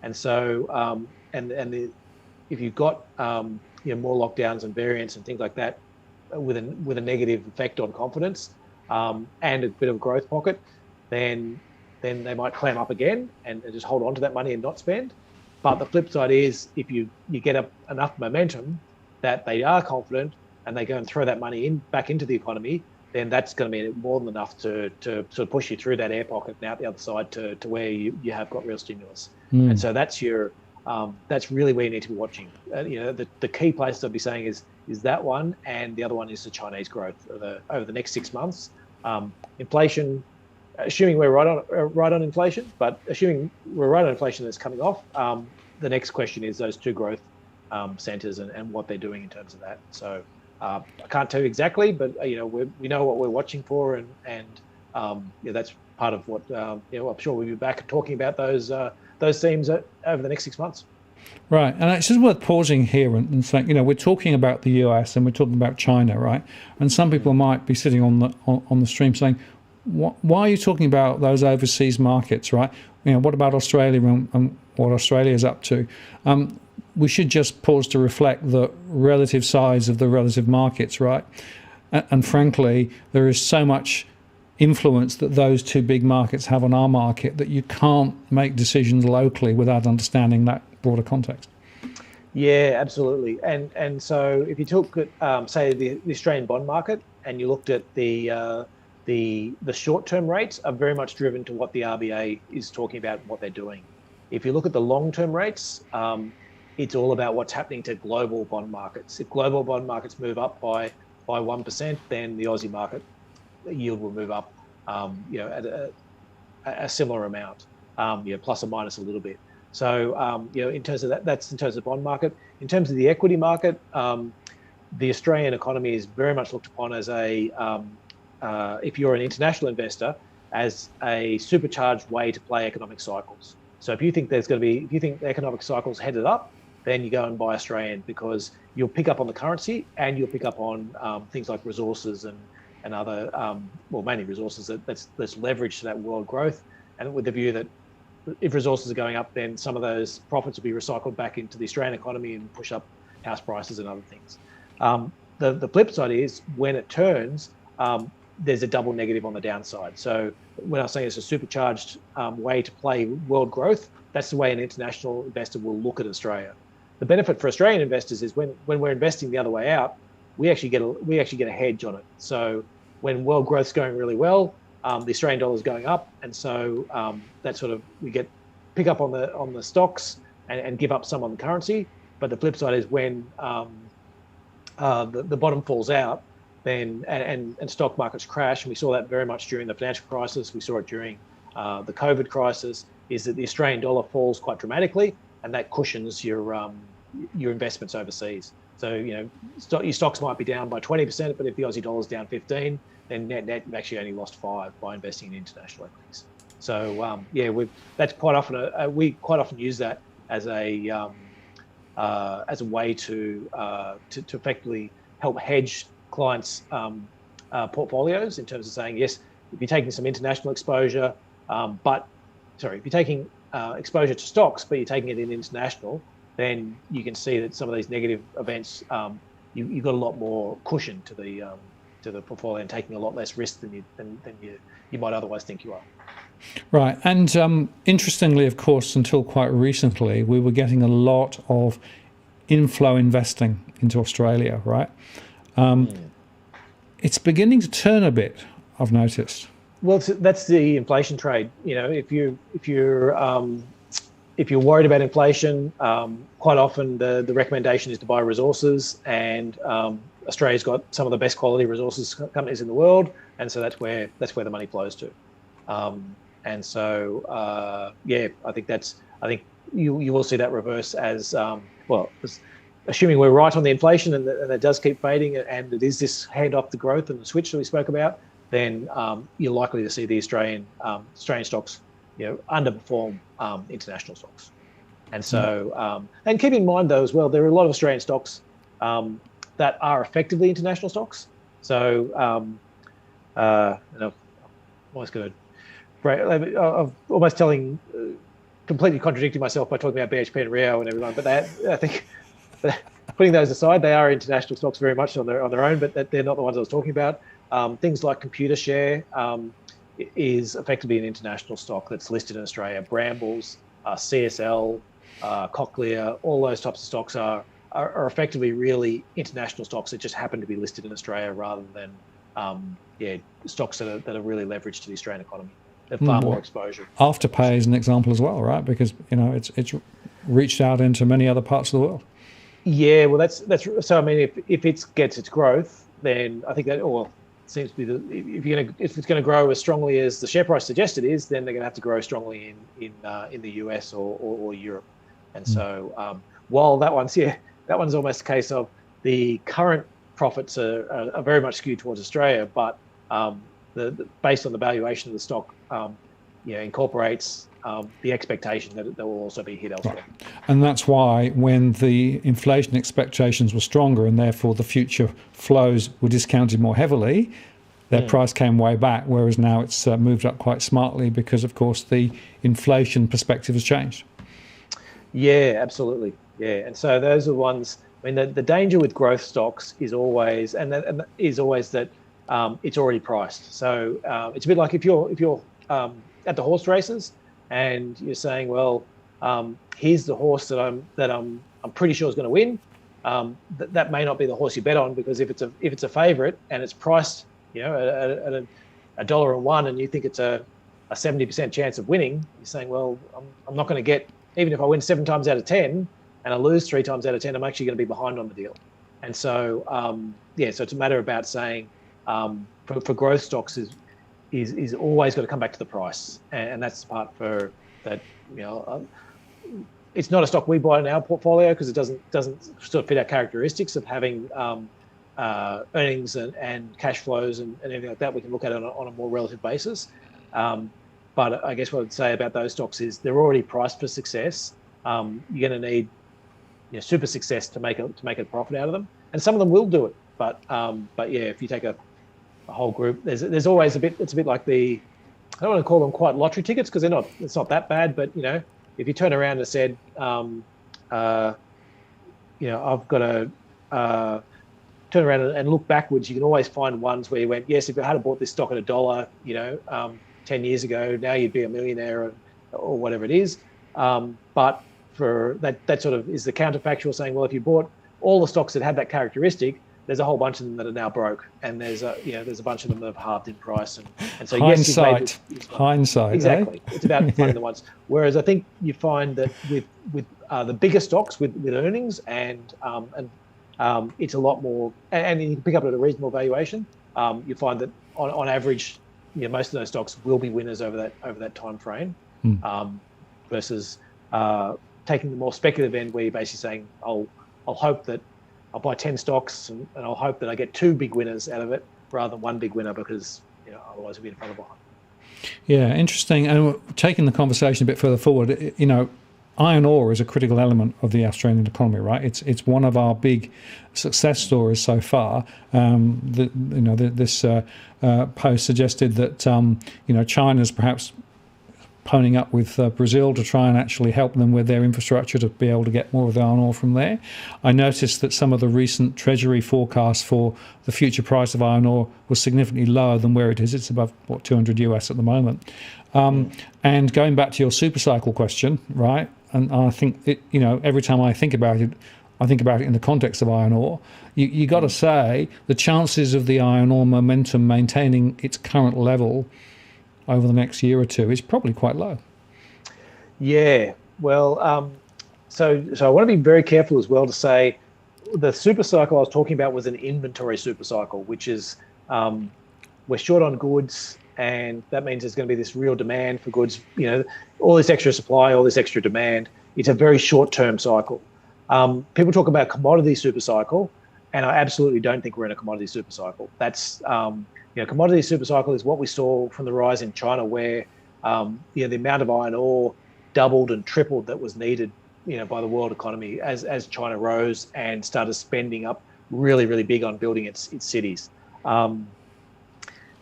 And so if you've got more lockdowns and variants and things like that with a negative effect on confidence and a bit of a growth pocket, then they might clam up again and just hold on to that money and not spend. But the flip side is if you get up enough momentum that they are confident and they go and throw that money back into the economy, then that's going to be more than enough to sort of push you through that air pocket and out the other side to where you have got real stimulus. And so that's really where you need to be watching. The key places I'd be saying is that one, and the other one is the Chinese growth over the next 6 months. Inflation, assuming we're right on inflation, but assuming we're right on inflation that's coming off, the next question is those two growth centres and what they're doing in terms of that. So I can't tell you exactly, but we know what we're watching for, and that's part of what I'm sure we'll be back talking about those themes over the next 6 months. Right, and it's just worth pausing here and saying, we're talking about the US and we're talking about China, right? And some people might be sitting on the stream saying, why are you talking about those overseas markets, right? What about Australia and what Australia is up to? We should just pause to reflect the relative size of the relative markets, right? And frankly, there is so much influence that those two big markets have on our market that you can't make decisions locally without understanding that broader context. Yeah, absolutely. And so if you took, say, the Australian bond market and you looked at the short-term rates are very much driven to what the RBA is talking about and what they're doing. If you look at the long-term rates, it's all about what's happening to global bond markets. If global bond markets move up by 1%, then the Aussie market yield will move up, at a similar amount, plus or minus a little bit. So, in terms of that's in terms of the bond market. In terms of the equity market, the Australian economy is very much looked upon as if you're an international investor, as a supercharged way to play economic cycles. So if you think if you think the economic cycle's headed up, then you go and buy Australian because you'll pick up on the currency and you'll pick up on things like resources and other, mainly resources that's leveraged to that world growth, and with the view that if resources are going up, then some of those profits will be recycled back into the Australian economy and push up house prices and other things. The flip side is when it turns, there's a double negative on the downside. So when I was saying it's a supercharged way to play world growth, that's the way an international investor will look at Australia. The benefit for Australian investors is when we're investing the other way out, we actually get a hedge on it. So when world growth's going really well, the Australian dollar is going up, and so that sort of we pick up on the stocks and give up some on the currency. But the flip side is when the bottom falls out, then and stock markets crash, and we saw that very much during the financial crisis. We saw it during the COVID crisis. Is that the Australian dollar falls quite dramatically, and that cushions your investments overseas. So your stocks might be down by 20%, but if the Aussie dollar is down 15, then net you've actually only lost 5 by investing in international equities. So that's quite often we quite often use that as a way to effectively help hedge clients' portfolios in terms of saying, yes, if you're taking some international exposure, if you're taking exposure to stocks, but you're taking it in international, then you can see that some of these negative events, you've got a lot more cushion to the portfolio and taking a lot less risk than you might otherwise think you are. Right. And interestingly, of course, until quite recently, we were getting a lot of inflow investing into Australia, right? It's beginning to turn a bit, I've noticed. Well, that's the inflation trade. If you're worried about inflation, quite often the recommendation is to buy resources, and Australia's got some of the best quality resources companies in the world, and so that's where the money flows to. And so I think you will see that reverse as assuming we're right on the inflation and it does keep fading, and it is this handoff to growth and the switch that we spoke about, then you're likely to see the Australian stocks, underperform international stocks. And so, and keep in mind though as well, there are a lot of Australian stocks that are effectively international stocks. So, and I'm almost going to, I'm almost completely contradicting myself by talking about BHP and Rio and everyone, but I think putting those aside, they are international stocks very much on their own, but they're not the ones I was talking about. Things like Computershare is effectively an international stock that's listed in Australia. Brambles, CSL, Cochlear, all those types of stocks are effectively really international stocks that just happen to be listed in Australia rather than stocks that are really leveraged to the Australian economy. They're far more exposure. Afterpay is an example as well, right? Because it's reached out into many other parts of the world. Yeah, well, that's so. I mean, if it gets its growth, then I think that seems to be if it's going to grow as strongly as the share price suggested is, then they're going to have to grow strongly in the US or Europe. And so while that one's almost a case of the current profits are very much skewed towards Australia, but based on the valuation of the stock, incorporates the expectation that it will also be hit elsewhere. Right. And that's why when the inflation expectations were stronger and therefore the future flows were discounted more heavily, their price came way back, whereas now it's moved up quite smartly because, of course, the inflation perspective has changed. Yeah, absolutely. Yeah, and so those are the ones. I mean, the danger with growth stocks is always that it's already priced. So it's a bit like if you're at the horse races and you're saying, well, here's the horse that I'm pretty sure is going to win. That may not be the horse you bet on, because if it's a favourite and it's priced, at $1.01, and you think it's a 70% chance of winning, you're saying, well, I'm not going to get, even if I win 7 times out of 10 and I lose 3 times out of 10, I'm actually going to be behind on the deal. And so, so it's a matter about saying for growth stocks is always got to come back to the price, and that's the part for that. It's not a stock we buy in our portfolio because it doesn't sort of fit our characteristics of having earnings and cash flows and everything like that. We can look at it on a more relative basis. But I guess what I'd say about those stocks is they're already priced for success. You're going to need super success to make a profit out of them, and some of them will do it. But if you take a whole group, there's always it's a bit like I don't want to call them quite lottery tickets because it's not that bad, but if you turn around and said I've got to turn around and look backwards, you can always find ones where you went, yes, if you had bought this stock at $1 10 years ago, now you'd be a millionaire or whatever it is. But for that sort of is the counterfactual, saying, well, if you bought all the stocks that had that characteristic, there's a whole bunch of them that are now broke, and there's a bunch of them that have halved in price, and so hindsight, exactly. Eh? It's about finding the ones. Whereas I think you find that with the bigger stocks with earnings and it's a lot more, and you can pick up at a reasonable valuation. You find that on average, most of those stocks will be winners over that time frame, versus taking the more speculative end, where you're basically saying, I'll hope that I'll buy 10 stocks and I'll hope that I get 2 big winners out of it rather than 1 big winner, because otherwise we'll be in front of behind. Yeah, interesting. And taking the conversation a bit further forward, iron ore is a critical element of the Australian economy, right? It's one of our big success stories so far. This post suggested that China's perhaps ponying up with Brazil to try and actually help them with their infrastructure to be able to get more of the iron ore from there. I noticed that some of the recent Treasury forecasts for the future price of iron ore was significantly lower than where it is. It's above, 200 US at the moment. And going back to your super cycle question, right? And I think, every time I think about it in the context of iron ore. You got to say the chances of the iron ore momentum maintaining its current level over the next year or two is probably quite low. Yeah, well, so I want to be very careful as well to say the super cycle I was talking about was an inventory super cycle, which is we're short on goods, and that means there's going to be this real demand for goods, all this extra supply, all this extra demand. It's a very short-term cycle. People talk about commodity super cycle, and I absolutely don't think we're in a commodity super cycle. That's commodity super cycle is what we saw from the rise in China, where the amount of iron ore doubled and tripled that was needed, by the world economy as China rose and started spending up really, really big on building its cities.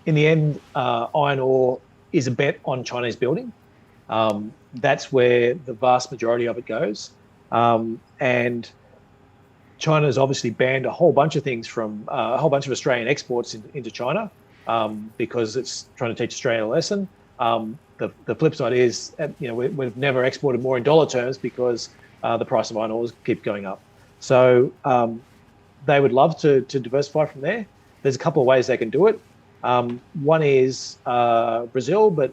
In the end, iron ore is a bet on Chinese building. That's where the vast majority of it goes. And China has obviously banned a whole bunch of things from a whole bunch of Australian exports into China because it's trying to teach Australia a lesson. The flip side is, we've never exported more in dollar terms because the price of iron ore keeps going up. So they would love to diversify from there. There's a couple of ways they can do it. One is Brazil, but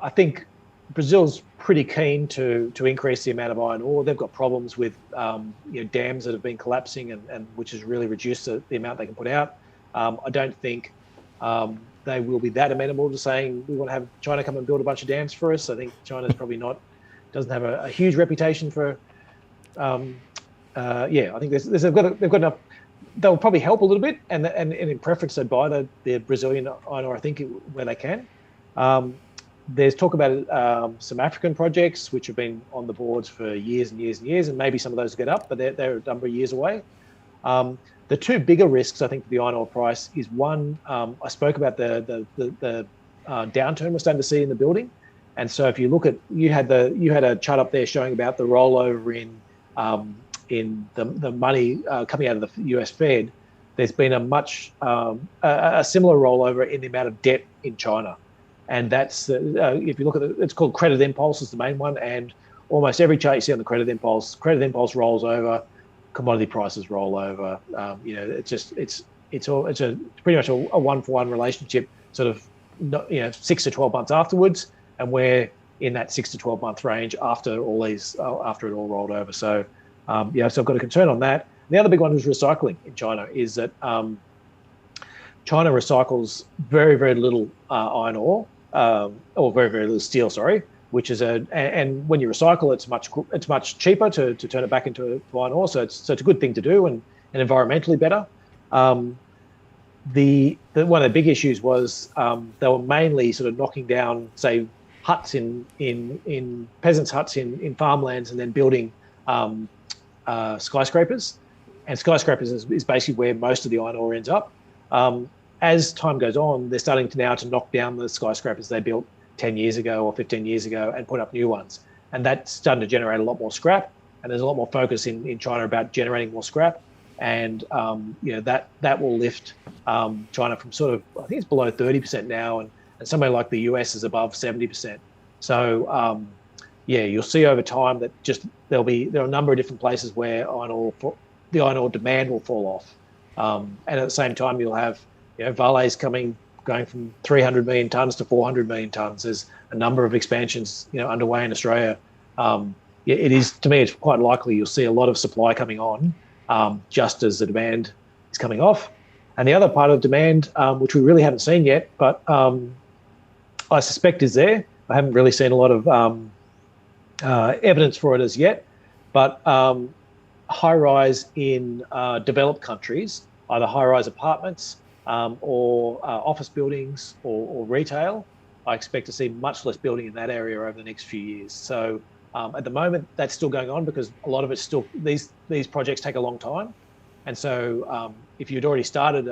I think Brazil's pretty keen to increase the amount of iron ore. They've got problems with dams that have been collapsing, and which has really reduced the amount they can put out. I don't think they will be that amenable to saying we want to have China come and build a bunch of dams for us. I think China's probably doesn't have a huge reputation for. I think they've got enough. They'll probably help a little bit, and in preference they buy the Brazilian iron ore, I think, where they can. There's talk about some African projects which have been on the boards for years and years and years, and maybe some of those get up, but they're a number of years away. The two bigger risks, I think, for the iron ore price is one. I spoke about the downturn we're starting to see in the building, and so if you look at you had a chart up there showing about the rollover in the money coming out of the US Fed. There's been a much a similar rollover in the amount of debt in China. And that's, if you look at it, it's called credit impulse is the main one. And almost every chart you see on the credit impulse rolls over, commodity prices roll over. It's pretty much a one-for-one relationship, sort of, 6 to 12 months afterwards. And we're in that 6 to 12 month range after it all rolled over. So, so I've got a concern on that. The other big one is recycling in China, is that China recycles very, very little iron ore, or very, very little steel, sorry, which is and when you recycle, it's much cheaper to turn it back into iron ore. So it's a good thing to do and environmentally better. One of the big issues was they were mainly sort of knocking down, say, huts in peasants' huts in farmlands, and then building skyscrapers. And skyscrapers is basically where most of the iron ore ends up. As time goes on, they're starting to knock down the skyscrapers they built 10 years ago or 15 years ago and put up new ones. And that's starting to generate a lot more scrap. And there's a lot more focus in China about generating more scrap. And, that will lift China from sort of, I think it's below 30% now. And somewhere like the US is above 70%. So, you'll see over time that there are a number of different places where the iron ore demand will fall off. And at the same time, you'll have, Vale's going from 300 million tonnes to 400 million tonnes. There's a number of expansions, underway in Australia. It is, to me, it's quite likely you'll see a lot of supply coming on, just as the demand is coming off. And the other part of demand, which we really haven't seen yet, but I suspect is there. I haven't really seen a lot of evidence for it as yet, but high-rise in developed countries, either high-rise apartments or office buildings or retail, I expect to see much less building in that area over the next few years. So at the moment, that's still going on because a lot of it's still, these projects take a long time. And so if you'd already started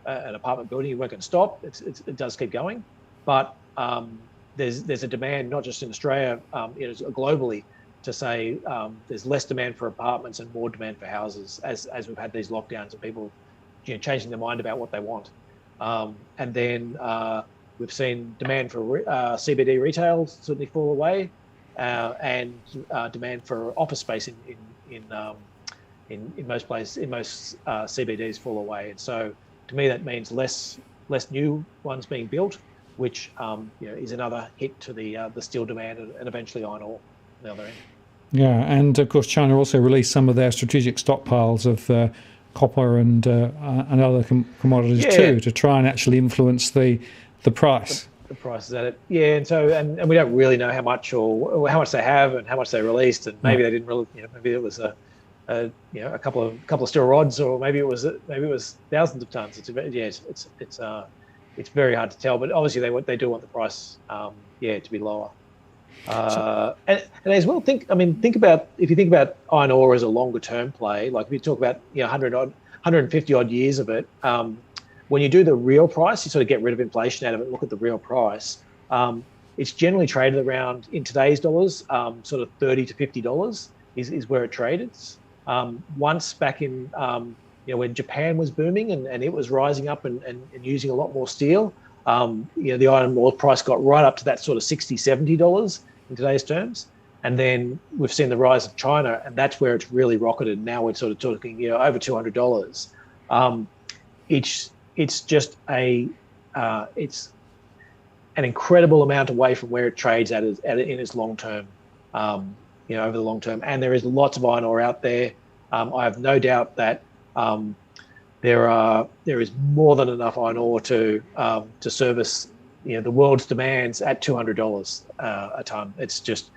an apartment building, you weren't going to stop. It does keep going. But there's a demand, not just in Australia, globally, to say there's less demand for apartments and more demand for houses as we've had these lockdowns and people changing their mind about what they want. And then we've seen demand for CBD retail certainly fall away, and demand for office space in most places, in most CBDs fall away. And so to me, that means less new ones being built, which is another hit to the steel demand and eventually iron ore on the other end. Yeah, and of course China also released some of their strategic stockpiles of copper and other commodities too, to try and actually influence the price. The prices at it, and so and we don't really know how much or how much they have and how much they released, and maybe they didn't really, maybe it was a couple of steel rods, or maybe it was thousands of tons. It's very hard to tell, but obviously they do want the price to be lower. And as well, think about, if you think about iron ore as a longer term play, like if you talk about 150 odd years of it, when you do the real price, you sort of get rid of inflation out of it and look at the real price. It's generally traded around, in today's dollars, sort of $30 to $50 is where it traded. Once back in when Japan was booming and it was rising up and using a lot more steel, the iron ore price got right up to that sort of $60, $70 in today's terms. And then we've seen the rise of China, and that's where it's really rocketed. Now we're sort of talking, over $200. It's just it's an incredible amount away from where it trades at in its long term, over the long term. And there is lots of iron ore out there. I have no doubt that there is more than enough iron ore to service the world's demands at $200 a ton. It's just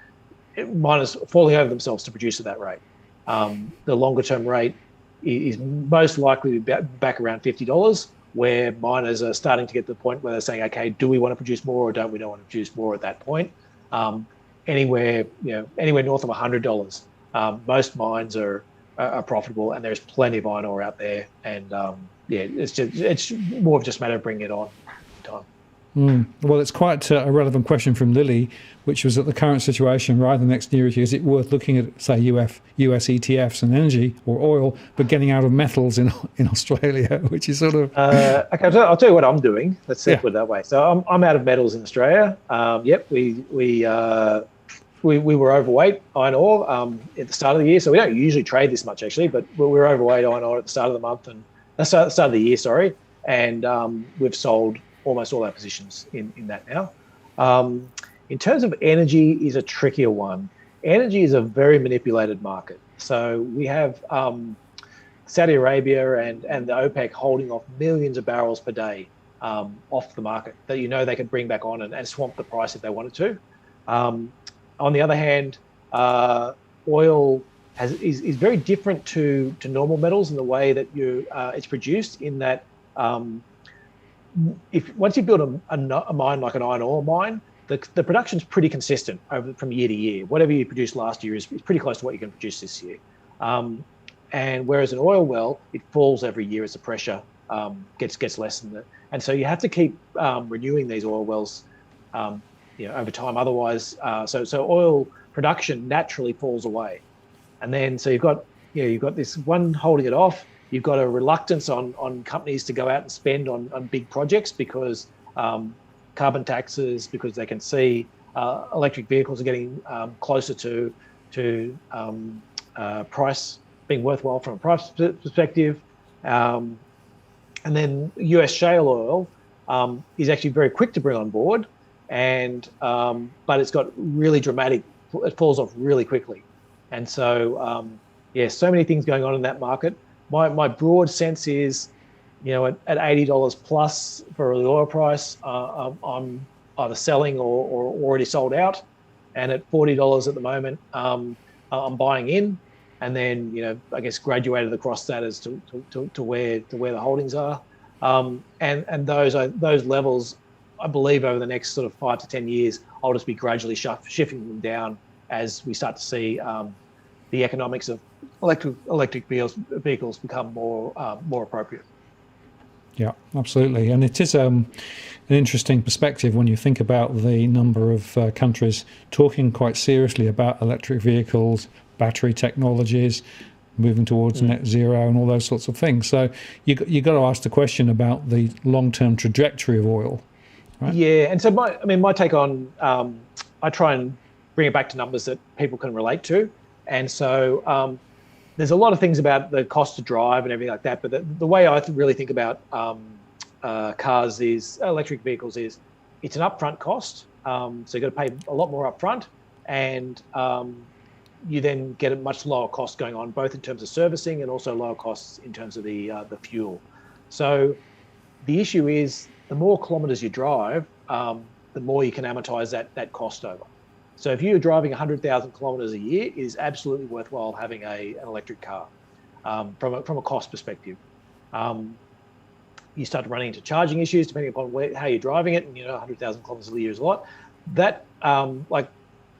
miners falling over themselves to produce at that rate. The longer term rate is most likely to be back around $50, where miners are starting to get to the point where they're saying, okay, do we want to produce more or don't we want to produce more at that point? Anywhere north of $100, most mines are profitable, and there's plenty of iron ore out there. And it's more of just a matter of bringing it on time. Well, it's quite a relevant question from Lily, which was, at the current situation, rather than next year, is it worth looking at, say, US ETFs and energy or oil, but getting out of metals in Australia, which is sort of... Okay, I'll tell you what I'm doing. Let's put it that way. So I'm out of metals in Australia. We were overweight iron ore at the start of the year. So we don't usually trade this much, actually, but we were overweight iron ore at the start of the month and start of the year, sorry. And we've sold almost all our positions in that now. In terms of energy, is a trickier one. Energy is a very manipulated market. So we have Saudi Arabia and the OPEC holding off millions of barrels per day off the market that they could bring back on and swamp the price if they wanted to. On the other hand, oil is very different to normal metals in the way that it's produced, in that once you build a mine like an iron ore mine, the production's pretty consistent from year to year. Whatever you produced last year is pretty close to what you can produce this year. And whereas an oil well, it falls every year as the pressure gets less than that. And so you have to keep renewing these oil wells over time. Otherwise, so oil production naturally falls away. And then so you've got this one holding it off. You've got a reluctance on companies to go out and spend on big projects because carbon taxes, because they can see electric vehicles are getting closer to price being worthwhile from a price perspective. And then US shale oil is actually very quick to bring on board, but it's got really dramatic, it falls off really quickly. And so, so many things going on in that market. My broad sense is, at $80 plus for the oil price, I'm either selling or already sold out. And at $40 at the moment, I'm buying in, and then I guess graduated across that as to where the holdings are. And those levels, I believe, over the next sort of 5 to 10 years, I'll just be gradually shifting them down as we start to see the economics of electric vehicles become more appropriate. Yeah, absolutely. And it is an interesting perspective when you think about the number of countries talking quite seriously about electric vehicles, battery technologies, moving towards net zero and all those sorts of things. So you got to ask the question about the long-term trajectory of oil, right? Yeah, and so my take on, I try and bring it back to numbers that people can relate to. And so there's a lot of things about the cost to drive and everything like that, but the way I really think about cars is electric vehicles is it's an upfront cost. So you've got to pay a lot more upfront, and you then get a much lower cost going on, both in terms of servicing and also lower costs in terms of the fuel. So the issue is the more kilometres you drive, the more you can amortise that cost over. So if you're driving 100,000 kilometres a year, it is absolutely worthwhile having an electric car from a cost perspective. You start running into charging issues depending upon how you're driving it, and 100,000 kilometres a year is a lot. That like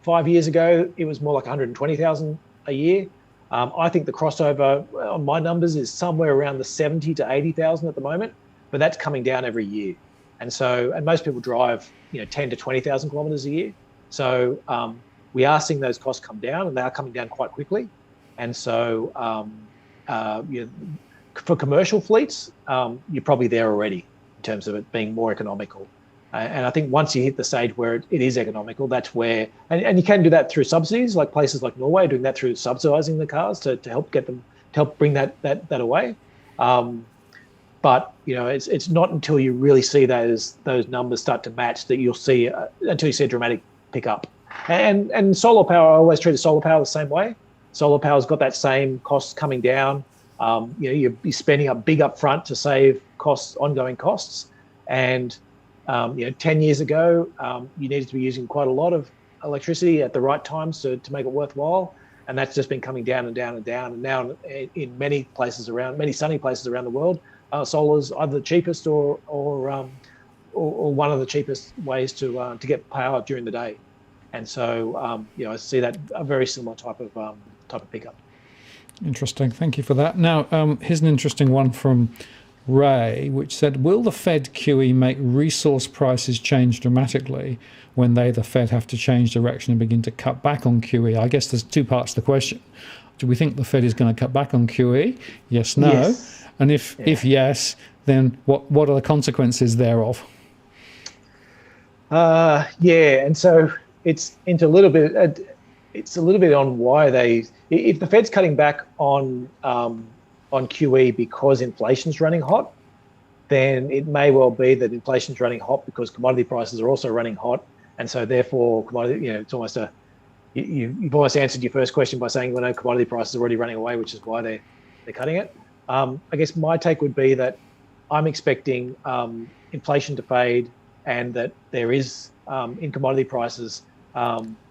5 years ago, it was more like 120,000 a year. I think the crossover on my numbers is somewhere around the 70 to 80,000 at the moment, but that's coming down every year. And most people drive 10 to 20,000 kilometres a year. So we are seeing those costs come down, and they are coming down quite quickly. And so for commercial fleets, you're probably there already in terms of it being more economical. And I think once you hit the stage where it is economical, that's where, and you can do that through subsidies, like places like Norway are doing that through subsidising the cars to help get them, to help bring that away. But it's not until you really see those numbers start to match that you'll see until you see a dramatic pickup. And solar power, I always treat solar power the same way. Solar power's got that same cost coming down. You're spending a big upfront to save ongoing costs. And 10 years ago, you needed to be using quite a lot of electricity at the right times to make it worthwhile. And that's just been coming down and down and down. And now in many sunny places around the world, solar's either the cheapest or one of the cheapest ways to get power during the day. And so I see that a very similar type of pickup. Interesting. Thank you for that. Now, here's an interesting one from Ray, which said, will the Fed QE make resource prices change dramatically when the Fed have to change direction and begin to cut back on QE? I guess there's two parts to the question. Do we think the Fed is going to cut back on QE? Yes, no. Yes. And if yes, then what are the consequences thereof? And so it's a little bit on why if the Fed's cutting back on QE because inflation's running hot, then it may well be that inflation's running hot because commodity prices are also running hot, and so therefore commodity, it's almost you've almost answered your first question by saying, well, no, commodity prices are already running away, which is why they're cutting it. I guess my take would be that I'm expecting inflation to fade, and that there is in commodity prices,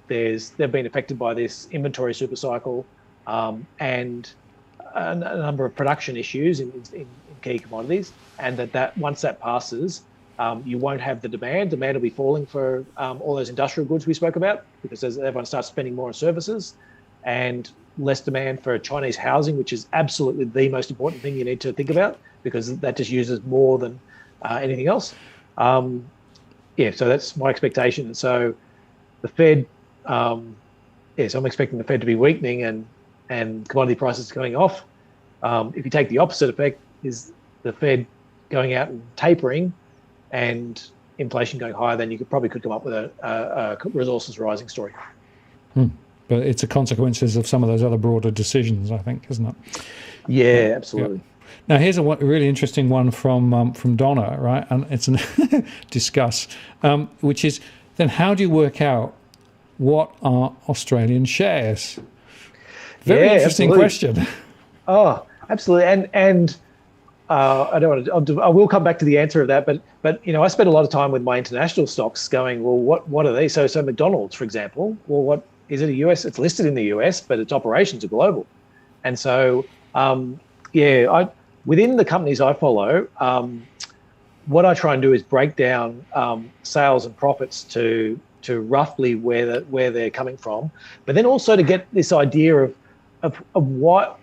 they've been affected by this inventory super cycle and a number of production issues in key commodities, and that once that passes, you won't have the demand. Demand will be falling for all those industrial goods we spoke about, because as everyone starts spending more on services, and less demand for Chinese housing, which is absolutely the most important thing you need to think about, because that just uses more than anything else. So that's my expectation. And so the Fed, so I'm expecting the Fed to be weakening and commodity prices going off. If you take the opposite effect, is the Fed going out and tapering and inflation going higher, then you could come up with a resources rising story. But it's the consequences of some of those other broader decisions, I think, isn't it? Yeah, absolutely. Yeah. Now, here's a really interesting one from Donna, right? And it's discuss, which is then how do you work out what are Australian shares? Very interesting question. Oh, absolutely. And I don't want to. I will come back to the answer of that. But I spend a lot of time with my international stocks, going, well, what are these? So McDonald's, for example. Well, what is it? A US? It's listed in the US, but its operations are global. And so, within the companies I follow, what I try and do is break down sales and profits to roughly where they're coming from, but then also to get this idea of where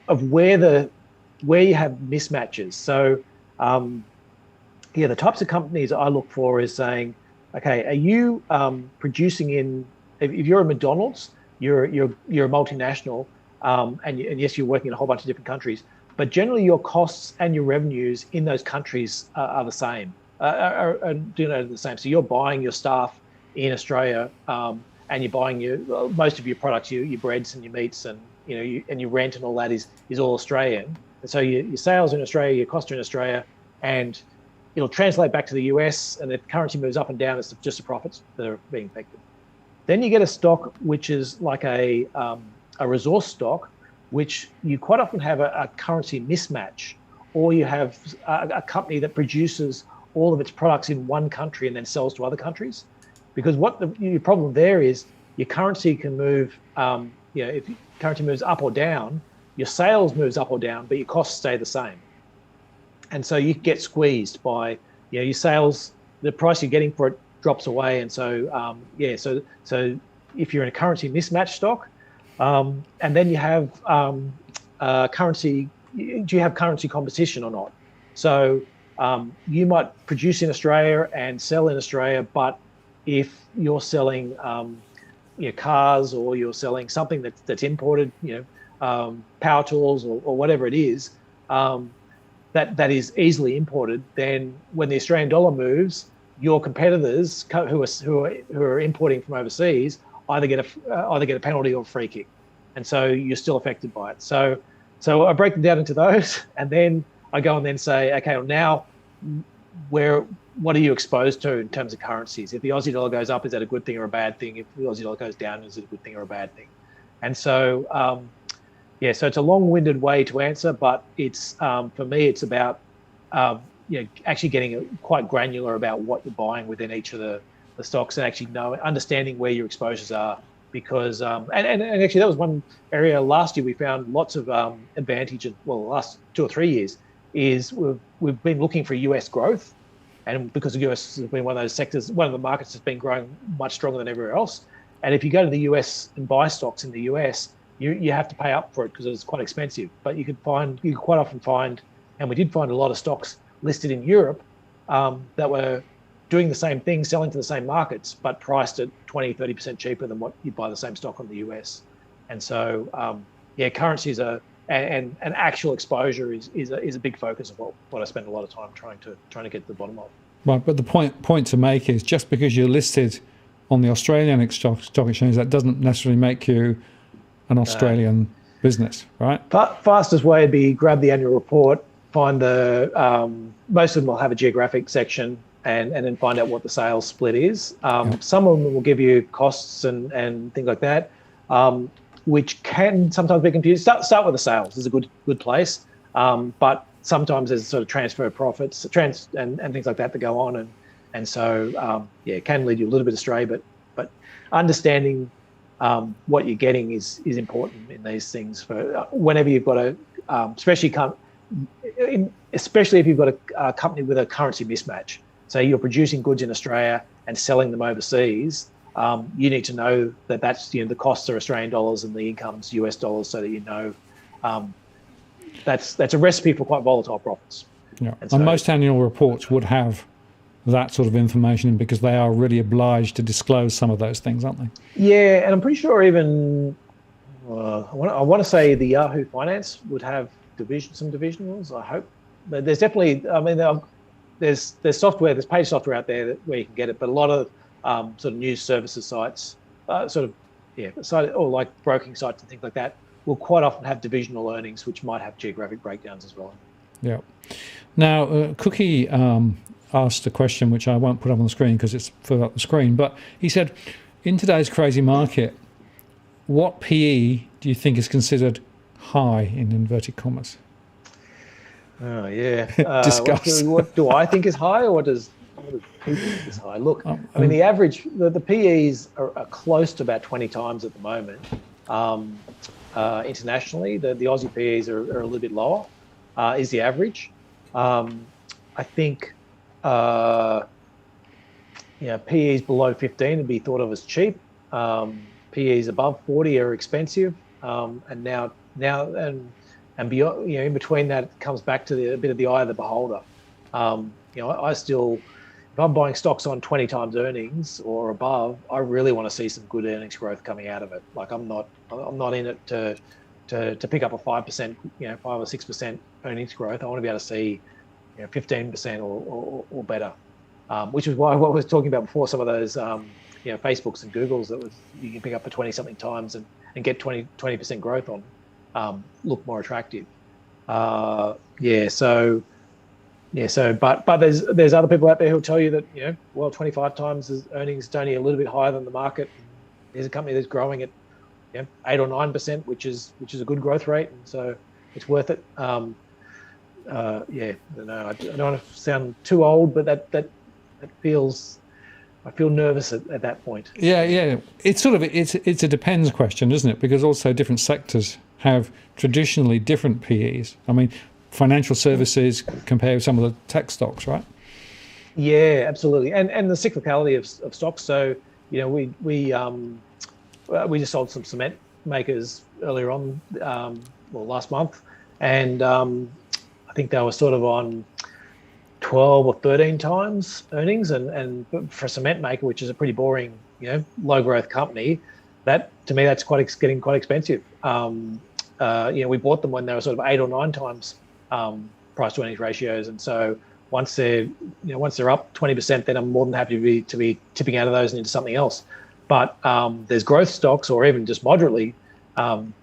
you have mismatches. So the types of companies I look for is saying, okay, are you producing in? If you're a McDonald's, you're a multinational, and yes, you're working in a whole bunch of different countries, but generally your costs and your revenues in those countries are the same, are the same. So you're buying your staff in Australia, and you're buying most of your products, your breads and your meats, and and your rent and all that is all Australian. And so your sales in Australia, your costs are in Australia, and it'll translate back to the US, and the currency moves up and down. It's just the profits that are being affected. Then you get a stock which is like a resource stock, which you quite often have a currency mismatch, or you have a company that produces all of its products in one country and then sells to other countries. Because your problem there is your currency can move, if currency moves up or down, your sales moves up or down, but your costs stay the same. And so you get squeezed by, your sales, the price you're getting for it drops away. And so, so if you're in a currency mismatch stock, and then you have currency, do you have currency competition or not? So you might produce in Australia and sell in Australia, but if you're selling cars, or you're selling something that's imported, power tools or whatever it is, that is easily imported, then when the Australian dollar moves, your competitors who are importing from overseas either get a penalty or a free kick, and so you're still affected by it. So I break them down into those, and then I go and then say, okay, well now what are you exposed to in terms of currencies? If the Aussie dollar goes up, is that a good thing or a bad thing? If the Aussie dollar goes down, is it a good thing or a bad thing? And so, so it's a long-winded way to answer, but it's for me, it's about actually getting quite granular about what you're buying within each of the stocks, and actually understanding where your exposures are. Because and actually that was one area last year we found lots of advantage in, the last 2 or 3 years is we've been looking for US growth. And because the US has been one of those sectors, one of the markets that's been growing much stronger than everywhere else. And if you go to the US and buy stocks in the US, you have to pay up for it because it's quite expensive. But you could quite often find, and we did find a lot of stocks listed in Europe that were doing the same thing, selling to the same markets, but priced at 20, 30% cheaper than what you'd buy the same stock on the US. And so, currencies are, and actual exposure is a big focus of what I spend a lot of time trying to get to the bottom of. Right, but the point to make is just because you're listed on the Australian stock exchange, that doesn't necessarily make you an Australian business, right? Fastest way would be grab the annual report, find most of them will have a geographic section, and then find out what the sales split is. Some of them will give you costs and things like that, which can sometimes be confusing. Start with the sales is a good place, but sometimes there's sort of transfer of profits, and things like that go on, and so it can lead you a little bit astray. But understanding what you're getting is important in these things for whenever you've got especially if you've got a company with a currency mismatch. So you're producing goods in Australia and selling them overseas. You need to know that's the costs are Australian dollars and the income's US dollars, so that that's a recipe for quite volatile profits. Yeah, and most annual reports would have that sort of information in because they are really obliged to disclose some of those things, aren't they? Yeah, and I'm pretty sure even I want to say the Yahoo Finance would have some divisionals. I hope, but there's definitely. There's software, there's paid software out there where you can get it, but a lot of sort of news services sites, or like broking sites and things like that, will quite often have divisional earnings, which might have geographic breakdowns as well. Yeah. Now, Cookie asked a question which I won't put up on the screen because it's further up the screen, but he said, in today's crazy market, what PE do you think is considered high in inverted commas? Oh, yeah. Discuss. What do I think is high, or what does people think is high? Look, the average, the PEs are close to about 20 times at the moment. Internationally, the Aussie PEs are a little bit lower, is the average. I think PEs below 15 would be thought of as cheap. PEs above 40 are expensive, and now and beyond, in between that, it comes back to a bit of the eye of the beholder. I still, if I'm buying stocks on 20 times earnings or above, I really want to see some good earnings growth coming out of it. Like I'm not in it to pick up a 5%, 5 or 6% earnings growth. I want to be able to see 15% or better, which is why what I was talking about before, some of those Facebooks and Googles that you can pick up for 20 something times and get 20% growth on look more attractive. But there's other people out there who'll tell you that 25 times earnings is only a little bit higher than the market. There's a company that's growing at 8 or 9%, which is a good growth rate, and so it's worth it. I don't want to sound too old, but that feels, I feel nervous at that point. Yeah. It's a depends question, isn't it? Because also different sectors have traditionally different PEs. I mean, financial services compare with some of the tech stocks, right? Yeah, absolutely. And the cyclicality of stocks. So, we just sold some cement makers earlier on, last month, and I think they were sort of on 12 or 13 times earnings, and for a cement maker, which is a pretty boring, low growth company, that to me that's getting quite expensive. We bought them when they were sort of 8 or 9 times price to earnings ratios, and so once they're up 20%, then I'm more than happy to be tipping out of those and into something else. But there's growth stocks, or even just moderately,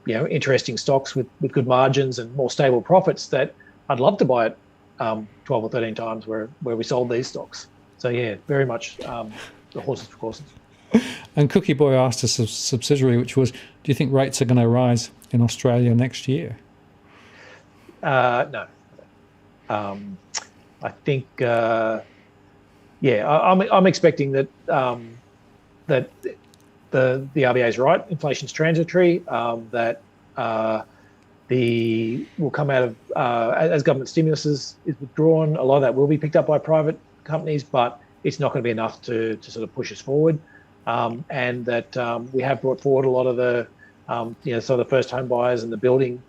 interesting stocks with good margins and more stable profits that I'd love to buy at 12 or 13 times where we sold these stocks. So yeah, very much the horses for courses. And Cookie Boy asked us a subsidiary, which was, do you think rates are going to rise in Australia next year? No. I think, I'm expecting that that the RBA is right. Inflation's transitory. That will come out of as government stimulus is withdrawn. A lot of that will be picked up by private companies, but it's not going to be enough to sort of push us forward. And that we have brought forward a lot of the so the first home buyers and the building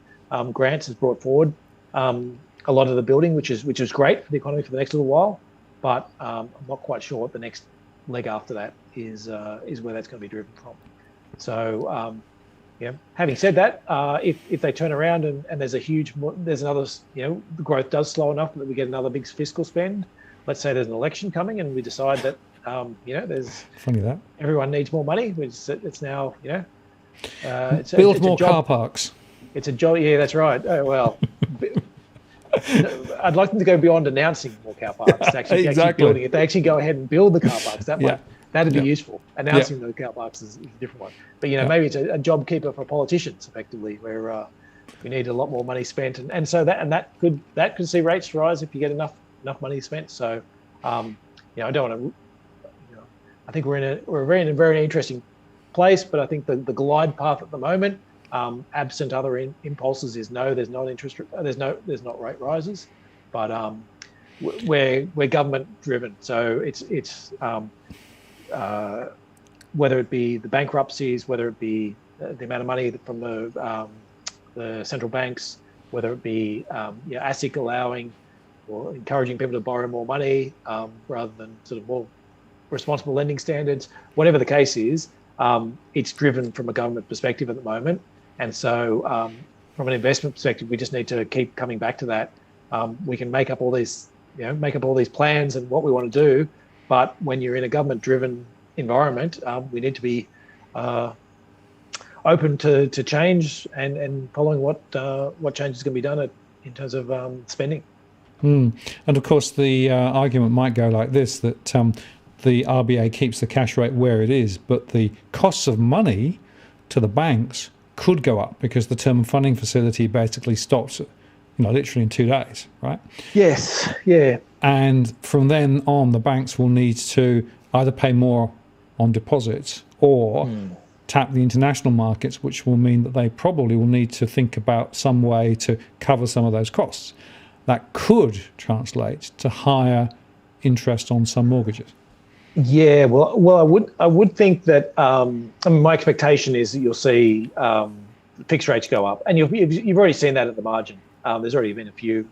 grants has brought forward a lot of the building, which is great for the economy for the next little while. But I'm not quite sure what the next leg after that is where that's going to be driven from. So having said that, if they turn around and there's another, the growth does slow enough that we get another big fiscal spend. Let's say there's an election coming and we decide that there's funny that everyone needs more money. It's now build more car parks. It's a job. Yeah, that's right. Oh well. I'd like them to go beyond announcing more car parks to actually building it. They actually go ahead and build the car parks. That'd be useful. Announcing the car parks is a different one. But maybe it's a job keeper for politicians, effectively, where we need a lot more money spent, and so that could see rates rise if you get enough money spent. So I don't want to. I think we're in a very interesting place, but I think the glide path at the moment, absent other impulses, is no. There's not interest. There's not rate rises, but we're government driven. So it's whether it be the bankruptcies, whether it be the amount of money from the central banks, whether it be ASIC allowing or encouraging people to borrow more money rather than sort of more responsible lending standards, whatever the case is, it's driven from a government perspective at the moment. And so from an investment perspective, we just need to keep coming back to that. We can make up all these plans and what we want to do, but when you're in a government-driven environment, we need to be open to change and following what changes can be done in terms of spending. And of course, the argument might go like this: that the RBA keeps the cash rate where it is, but the costs of money to the banks could go up because the term funding facility basically stops, literally in 2 days, right? Yes, yeah. And from then on, the banks will need to either pay more on deposits or tap the international markets, which will mean that they probably will need to think about some way to cover some of those costs. that could translate to higher interest on some mortgages. Yeah, well, I would think that. I mean, my expectation is that you'll see fixed rates go up, and you've already seen that at the margin. There's already been a few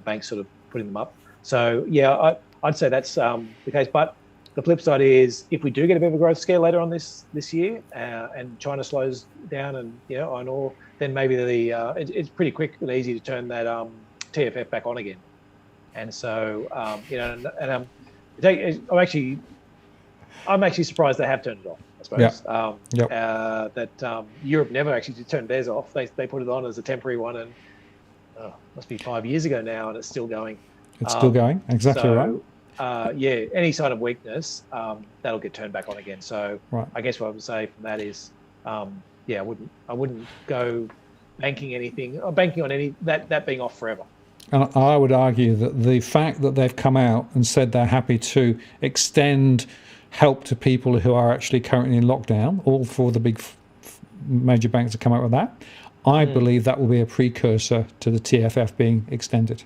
banks sort of putting them up. So yeah, I'd say that's the case. But the flip side is, if we do get a bit of a growth scare later on this year, and China slows down, and iron ore, then maybe it's pretty quick and easy to turn that TFF back on again. And so I'm actually surprised they have turned it off, I suppose. That Europe never actually turned theirs off. They put it on as a temporary one, and must be 5 years ago now, and it's still going. It's still going, exactly right. Any sign of weakness, that'll get turned back on again. So right. I guess what I would say from that is, I wouldn't go banking on any that being off forever. And I would argue that the fact that they've come out and said they're happy to extend help to people who are actually currently in lockdown, all four of the big major banks have come out with that, I believe that will be a precursor to the TFF being extended.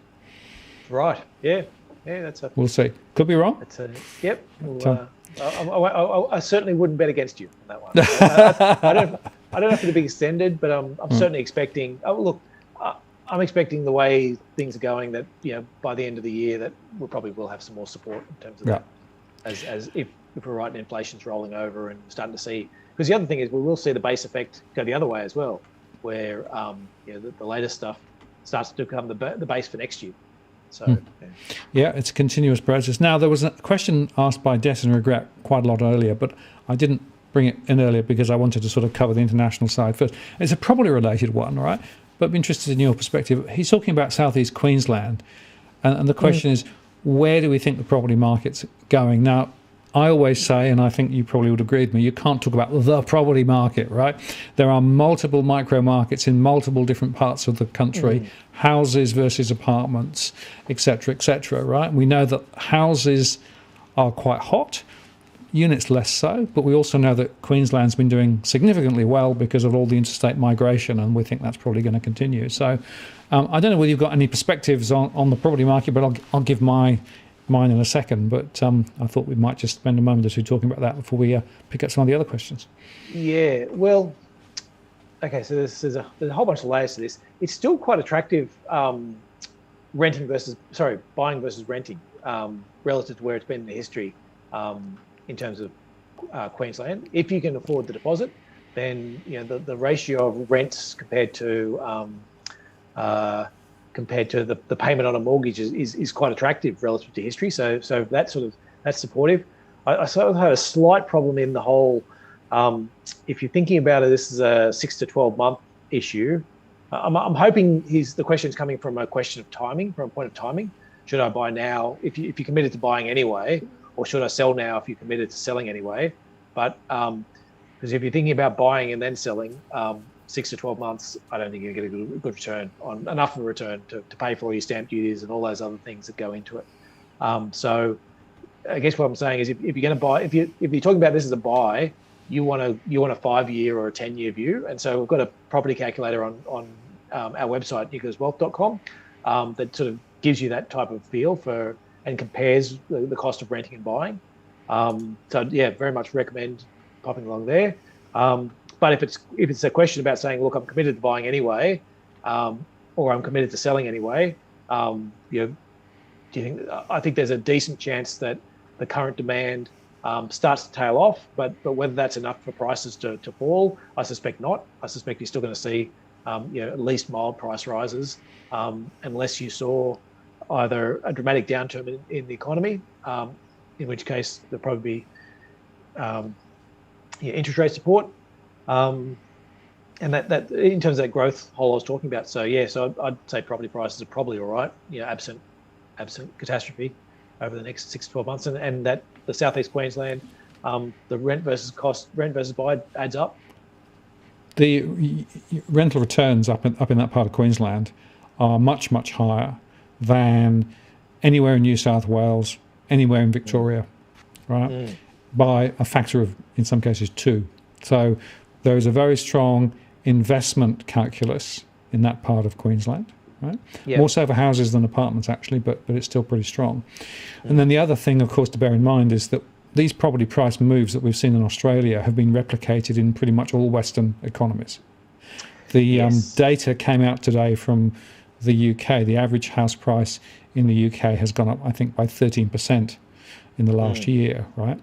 Right. Yeah. That's we'll see. Could be wrong. Yep. I certainly wouldn't bet against you on that one. I don't know if it'll be extended, but I'm certainly expecting. I'm expecting the way things are going that by the end of the year that we probably will have some more support in terms of that, as if we're right and inflation's rolling over and starting to see. Because the other thing is we will see the base effect go the other way as well, where the latest stuff starts to become the base for next year. So it's a continuous process. Now, there was a question asked by Debt and Regret quite a lot earlier, but I didn't bring it in earlier because I wanted to sort of cover the international side first. It's a property related one, right? But I'm interested in your perspective. He's talking about Southeast Queensland, and the question is, where do we think the property market's going? Now, I always say, and I think you probably would agree with me, you can't talk about the property market, right? There are multiple micro markets in multiple different parts of the country, houses versus apartments, et cetera, right? We know that houses are quite hot, units less so, but we also know that Queensland's been doing significantly well because of all the interstate migration, and we think that's probably going to continue. So I don't know whether you've got any perspectives on the property market, but I'll give mine in a second. But I thought we might just spend a moment or two talking about that before we pick up some of the other questions. Yeah, well, okay, so there's a whole bunch of layers to this. It's still quite attractive, buying versus renting, relative to where it's been in the history. In terms of Queensland, if you can afford the deposit, then the ratio of rents compared to the payment on a mortgage is quite attractive relative to history. So that's supportive. I sort of had a slight problem in the whole. If you're thinking about it, this is a 6 to 12 month issue. I'm hoping the question is coming from a question of timing, from a point of timing. Should I buy now if you're committed to buying anyway? Or should I sell now if you're committed to selling anyway? But because if you're thinking about buying and then selling, 6 to 12 months, I don't think you're going to get a good return, on enough of a return to pay for all your stamp duties and all those other things that go into it. So I guess what I'm saying is if you're going to buy, if you're talking about this as a buy, you want a 5-year or a 10-year view. And so we've got a property calculator on our website, nucleuswealth.com, that sort of gives you that type of feel for and compares the cost of renting and buying. So yeah, very much recommend popping along there. But if it's a question about saying, look, I'm committed to buying anyway, or I'm committed to selling anyway, do you think? I think there's a decent chance that the current demand starts to tail off, but whether that's enough for prices to fall, I suspect not. I suspect you're still going to see at least mild price rises, unless you saw either a dramatic downturn in the economy, in which case there'll probably be interest rate support, and that in terms of that growth hole I was talking about. So yeah, so I'd say property prices are probably all right, absent catastrophe over the next 6 to 12 months, and that the Southeast Queensland, the rent versus buy adds up. The rental returns up in that part of Queensland are much higher than anywhere in New South Wales, anywhere in Victoria, right? By a factor of, in some cases, 2. So there is a very strong investment calculus in that part of Queensland, right? Yeah. More so for houses than apartments, actually, but it's still pretty strong. And then the other thing, of course, to bear in mind is that these property price moves that we've seen in Australia have been replicated in pretty much all Western economies. The data came out today from the UK. The average house price in the UK has gone up, I think, by 13% in the last year, right?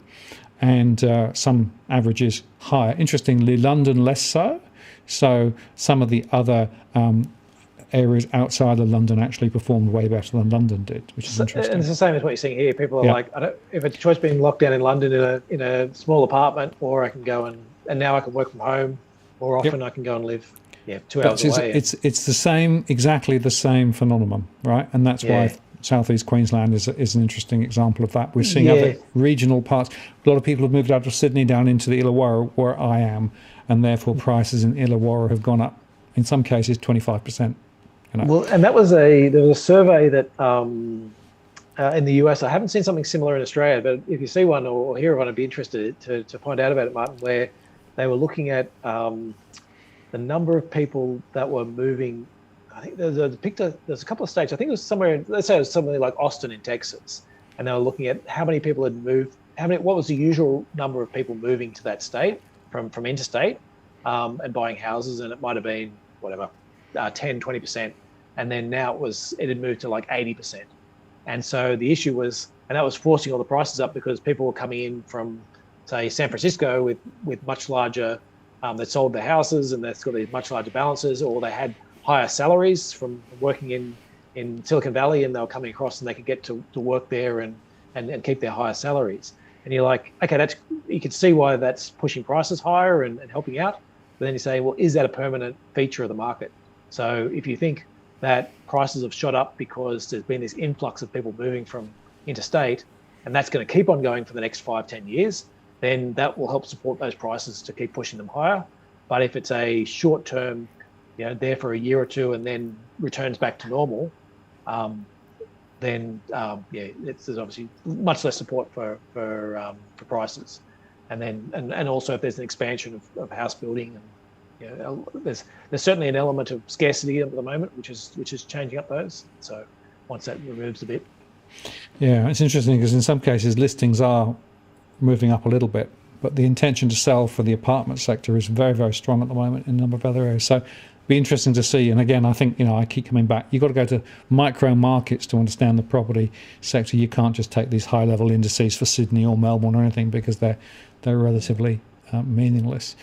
And some averages higher. Interestingly, London less so. So some of the other areas outside of London actually performed way better than London did, which is interesting. And it's the same as what you're seeing here. People are like, if it's a choice being locked down in London in a small apartment, or I can go and now I can work from home more often. I can go and live 2 hours away. It's the same, exactly the same phenomenon, right? And that's why Southeast Queensland is an interesting example of that. We're seeing other regional parts. A lot of people have moved out of Sydney down into the Illawarra, where I am, and therefore prices in Illawarra have gone up, in some cases, 25%. You know? Well, and there was a survey that in the US, I haven't seen something similar in Australia, but if you see one or hear of one, I'd be interested to find out about it, Martin, where they were looking at the number of people that were moving. I think there's a couple of states. I think it was somewhere, let's say it was somewhere like Austin in Texas, and they were looking at how many people had moved, what was the usual number of people moving to that state from interstate and buying houses, and it might have been whatever, 10, 20%. And then now it had moved to like 80%. And so the issue was, and that was forcing all the prices up because people were coming in from, say, San Francisco with much larger, they sold their houses and they've got these much larger balances, or they had higher salaries from working in Silicon Valley, and they were coming across and they could get to work there and keep their higher salaries. And you're like, okay, you can see why that's pushing prices higher and helping out. But then you say, well, is that a permanent feature of the market? So if you think that prices have shot up because there's been this influx of people moving from interstate, and that's going to keep on going for the next 5-10 years, then that will help support those prices to keep pushing them higher. But if it's a short term, there for a year or two and then returns back to normal, then there's obviously much less support for prices. And then and also if there's an expansion of house building, and there's certainly an element of scarcity at the moment, which is changing up those. So once that removes a bit. Yeah, it's interesting because in some cases listings are moving up a little bit, but the intention to sell for the apartment sector is very, very strong at the moment in a number of other areas. So it'd be interesting to see. And again, I think, I keep coming back. You've got to go to micro markets to understand the property sector. You can't just take these high level indices for Sydney or Melbourne or anything, because they're relatively meaningless.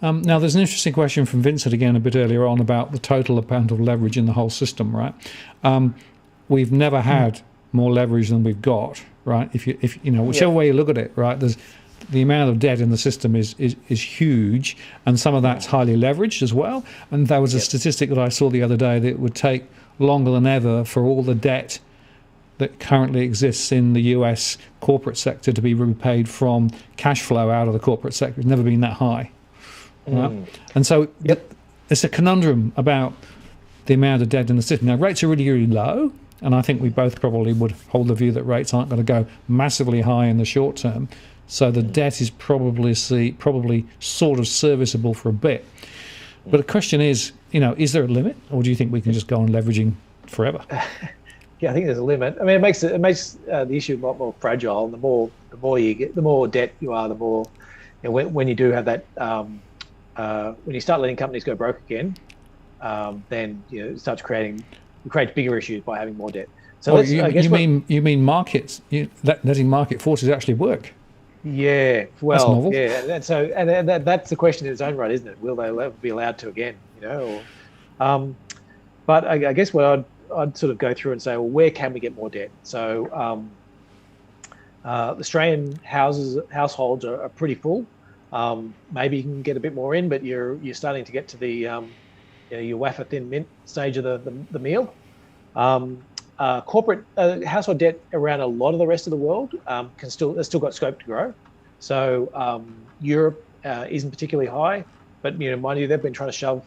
Now, there's an interesting question from Vincent again a bit earlier on about the total amount of leverage in the whole system, right? We've never had more leverage than we've got, right? If whichever way you look at it, right? There's the amount of debt in the system is huge, and some of that's highly leveraged as well. And there was a statistic that I saw the other day that it would take longer than ever for all the debt that currently exists in the US corporate sector to be repaid from cash flow out of the corporate sector. It's never been that high. Right? And so it's a conundrum about the amount of debt in the system. Now, rates are really, really low, and I think we both probably would hold the view that rates aren't going to go massively high in the short term. So the debt is probably sort of serviceable for a bit. But the question is, is there a limit, or do you think we can just go on leveraging forever? Yeah, I think there's a limit. I mean, it makes the issue a lot more fragile. And the more you get, the more debt you are, the more when you do have that. When you start letting companies go broke again, then it starts creates bigger issues by having more debt. So you mean markets? Letting market forces actually work? Yeah, well, yeah, and that's the question in its own right, isn't it? Will they ever be allowed to again? But I guess what I'd sort of go through and say, well, where can we get more debt? So Australian households are pretty full. Maybe you can get a bit more in, but you're starting to get to the your wafer thin mint stage of the meal. Corporate household debt around a lot of the rest of the world has still got scope to grow. So Europe isn't particularly high, but mind you, they've been trying to shove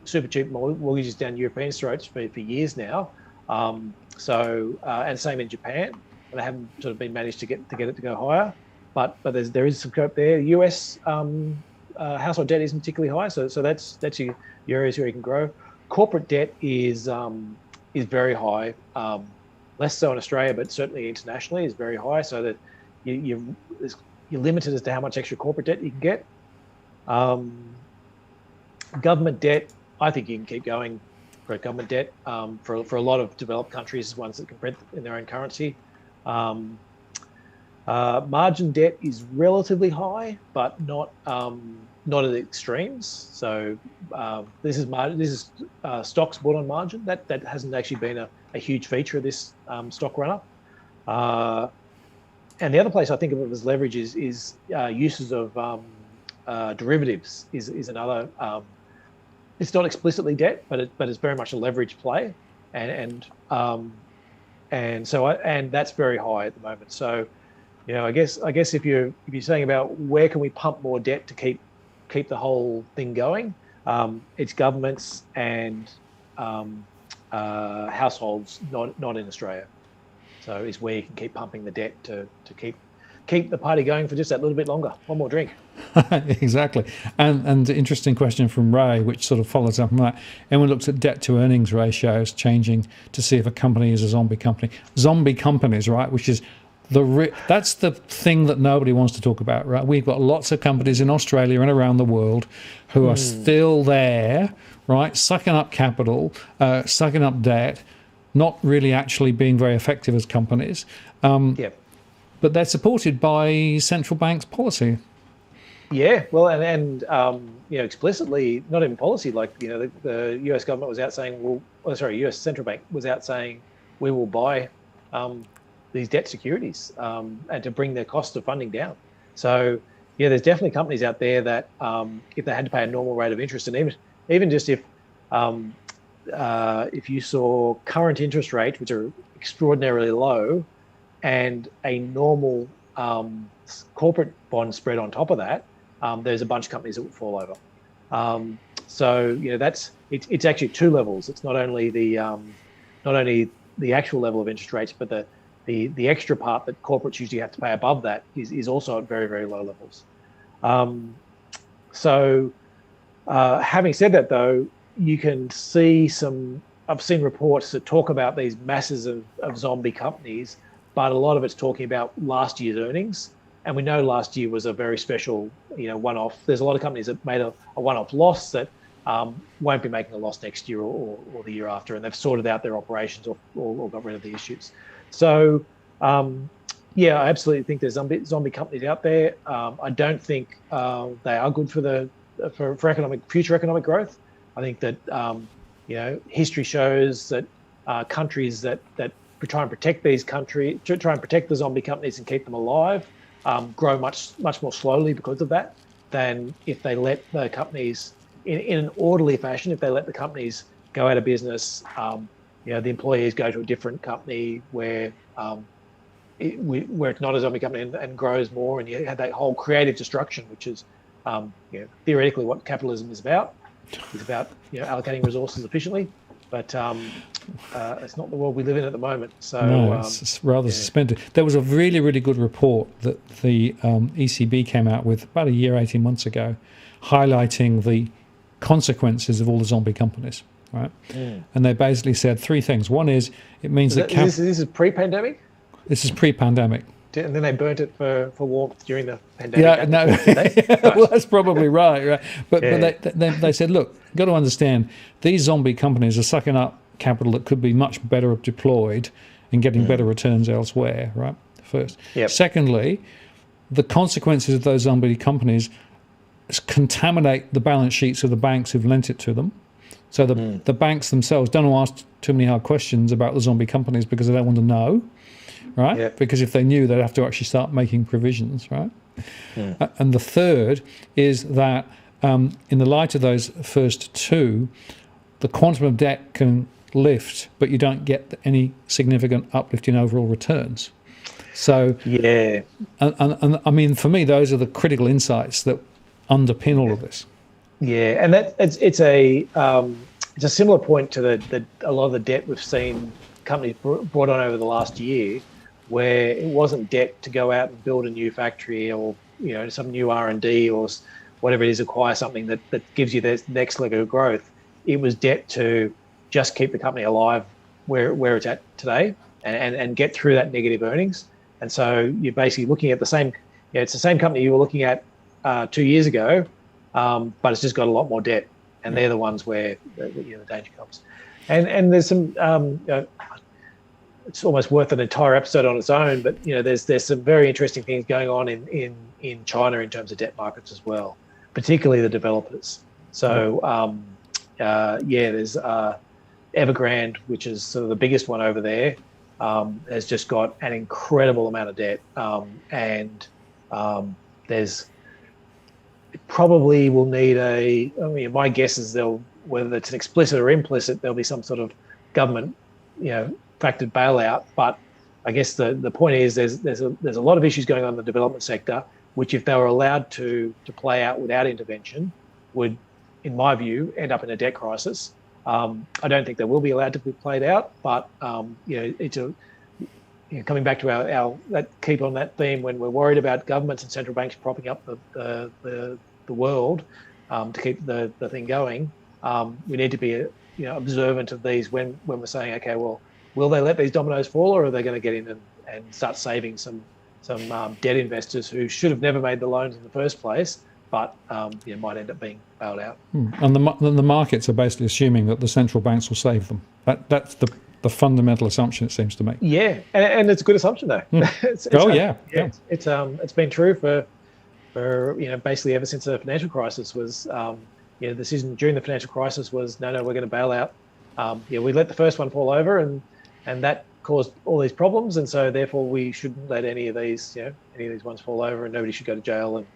super cheap mortgages down Europeans' throats for years now. And same in Japan, and they haven't sort of been managed to get it to go higher. But there is some scope there. US household debt isn't particularly high, so that's your areas where you can grow. Corporate debt is is very high. Less so in Australia, but certainly internationally is very high. So that you're limited as to how much extra corporate debt you can get. Government debt, I think you can keep going for government debt for a lot of developed countries, ones that can print in their own currency. Margin debt is relatively high, but not at the extremes. So this is stocks bought on margin. That hasn't actually been a huge feature of this stock run-up. And the other place I think of it as leverage is uses of derivatives is another. It's not explicitly debt, but it's very much a leverage play, and that's very high at the moment. So, I guess if you're saying about where can we pump more debt to keep the whole thing going, it's governments and households, not in Australia. So is where you can keep pumping the debt to keep the party going for just that little bit longer. One more drink. Exactly. And interesting question from Ray, which sort of follows up from that. Everyone looks at debt to earnings ratios changing to see if a company is a zombie company. Zombie companies, right, which is that's the thing that nobody wants to talk about, right? We've got lots of companies in Australia and around the world who are still there, right, sucking up capital, sucking up debt, not really actually being very effective as companies. But they're supported by central banks' policy. Yeah, well, and explicitly, not even policy. Like the US government was out saying, US central bank was out saying, we will buy these debt securities and to bring their cost of funding down. So there's definitely companies out there that if they had to pay a normal rate of interest, and even just if you saw current interest rates, which are extraordinarily low, and a normal corporate bond spread on top of that, there's a bunch of companies that would fall over. So it's actually two levels. It's not only the actual level of interest rates, but the extra part that corporates usually have to pay above that is also at very, very low levels. Having said that, though, you can see I've seen reports that talk about these masses of zombie companies, but a lot of it's talking about last year's earnings. And we know last year was a very special, one-off. There's a lot of companies that made a one-off loss that won't be making a loss next year or the year after, and they've sorted out their operations or got rid of the issues. So, I absolutely think there's zombie companies out there. I don't think they are good for future economic growth. I think that history shows that countries that try and protect these countries, try and protect the zombie companies and keep them alive, grow much more slowly because of that than if they let the companies in an orderly fashion. If they let the companies go out of business, the employees go to a different company where it's not a zombie company and grows more, and you have that whole creative destruction, which is theoretically what capitalism is about. It's about allocating resources efficiently, but it's not the world we live in at the moment. So no, it's rather suspended. There was a really, really good report that the ECB came out with about a year, 18 months ago, highlighting the consequences of all the zombie companies, right? And they basically said three things. One is it means this is pre-pandemic? This is pre-pandemic. And then they burnt it for warmth during the pandemic. Yeah, no, well, that's probably right. But they said, look, you've got to understand, these zombie companies are sucking up capital that could be much better deployed and getting better returns elsewhere, right? First. Yep. Secondly, the consequences of those zombie companies contaminate the balance sheets of the banks who've lent it to them. So the banks themselves don't want to ask too many hard questions about the zombie companies because they don't want to know. Right? Yep. Because if they knew, they'd have to actually start making provisions, right? And the third is that in the light of those first two, the quantum of debt can lift, but you don't get any significant uplift in overall returns. So, and I mean, for me, those are the critical insights that underpin all of this. Yeah, and it's a similar point to a lot of the debt we've seen companies brought on over the last year, where it wasn't debt to go out and build a new factory or some new R&D or whatever it is, acquire something that gives you the next leg of growth. It was debt to just keep the company alive where it's at today and get through that negative earnings. And so you're basically looking at the same, it's the same company you were looking at 2 years ago, but it's just got a lot more debt. And they're the ones where the danger comes. And there's some, it's almost worth an entire episode on its own, but there's some very interesting things going on in China in terms of debt markets as well, particularly the developers. So there's Evergrande, which is sort of the biggest one over there, has just got an incredible amount of debt, and there's probably will need my guess is whether it's an explicit or implicit, there'll be some sort of government factored bailout. But I guess the point is there's a lot of issues going on in the development sector, which if they were allowed to play out without intervention would, in my view, end up in a debt crisis. I don't think they will be allowed to be played out, but it's coming back to our keep on that theme, when we're worried about governments and central banks propping up the world to keep the thing going. We need to be observant of these when we're saying, okay, well, will they let these dominoes fall, or are they going to get in and start saving some debt investors who should have never made the loans in the first place, but might end up being bailed out. And the markets are basically assuming that the central banks will save them. That's the fundamental assumption, it seems to me. Yeah, and it's a good assumption though. It's been true for basically ever since the financial crisis was. The decision during the financial crisis was no, we're going to bail out. We let the first one fall over, and that caused all these problems, and so therefore we shouldn't let any of these ones fall over, and nobody should go to jail. And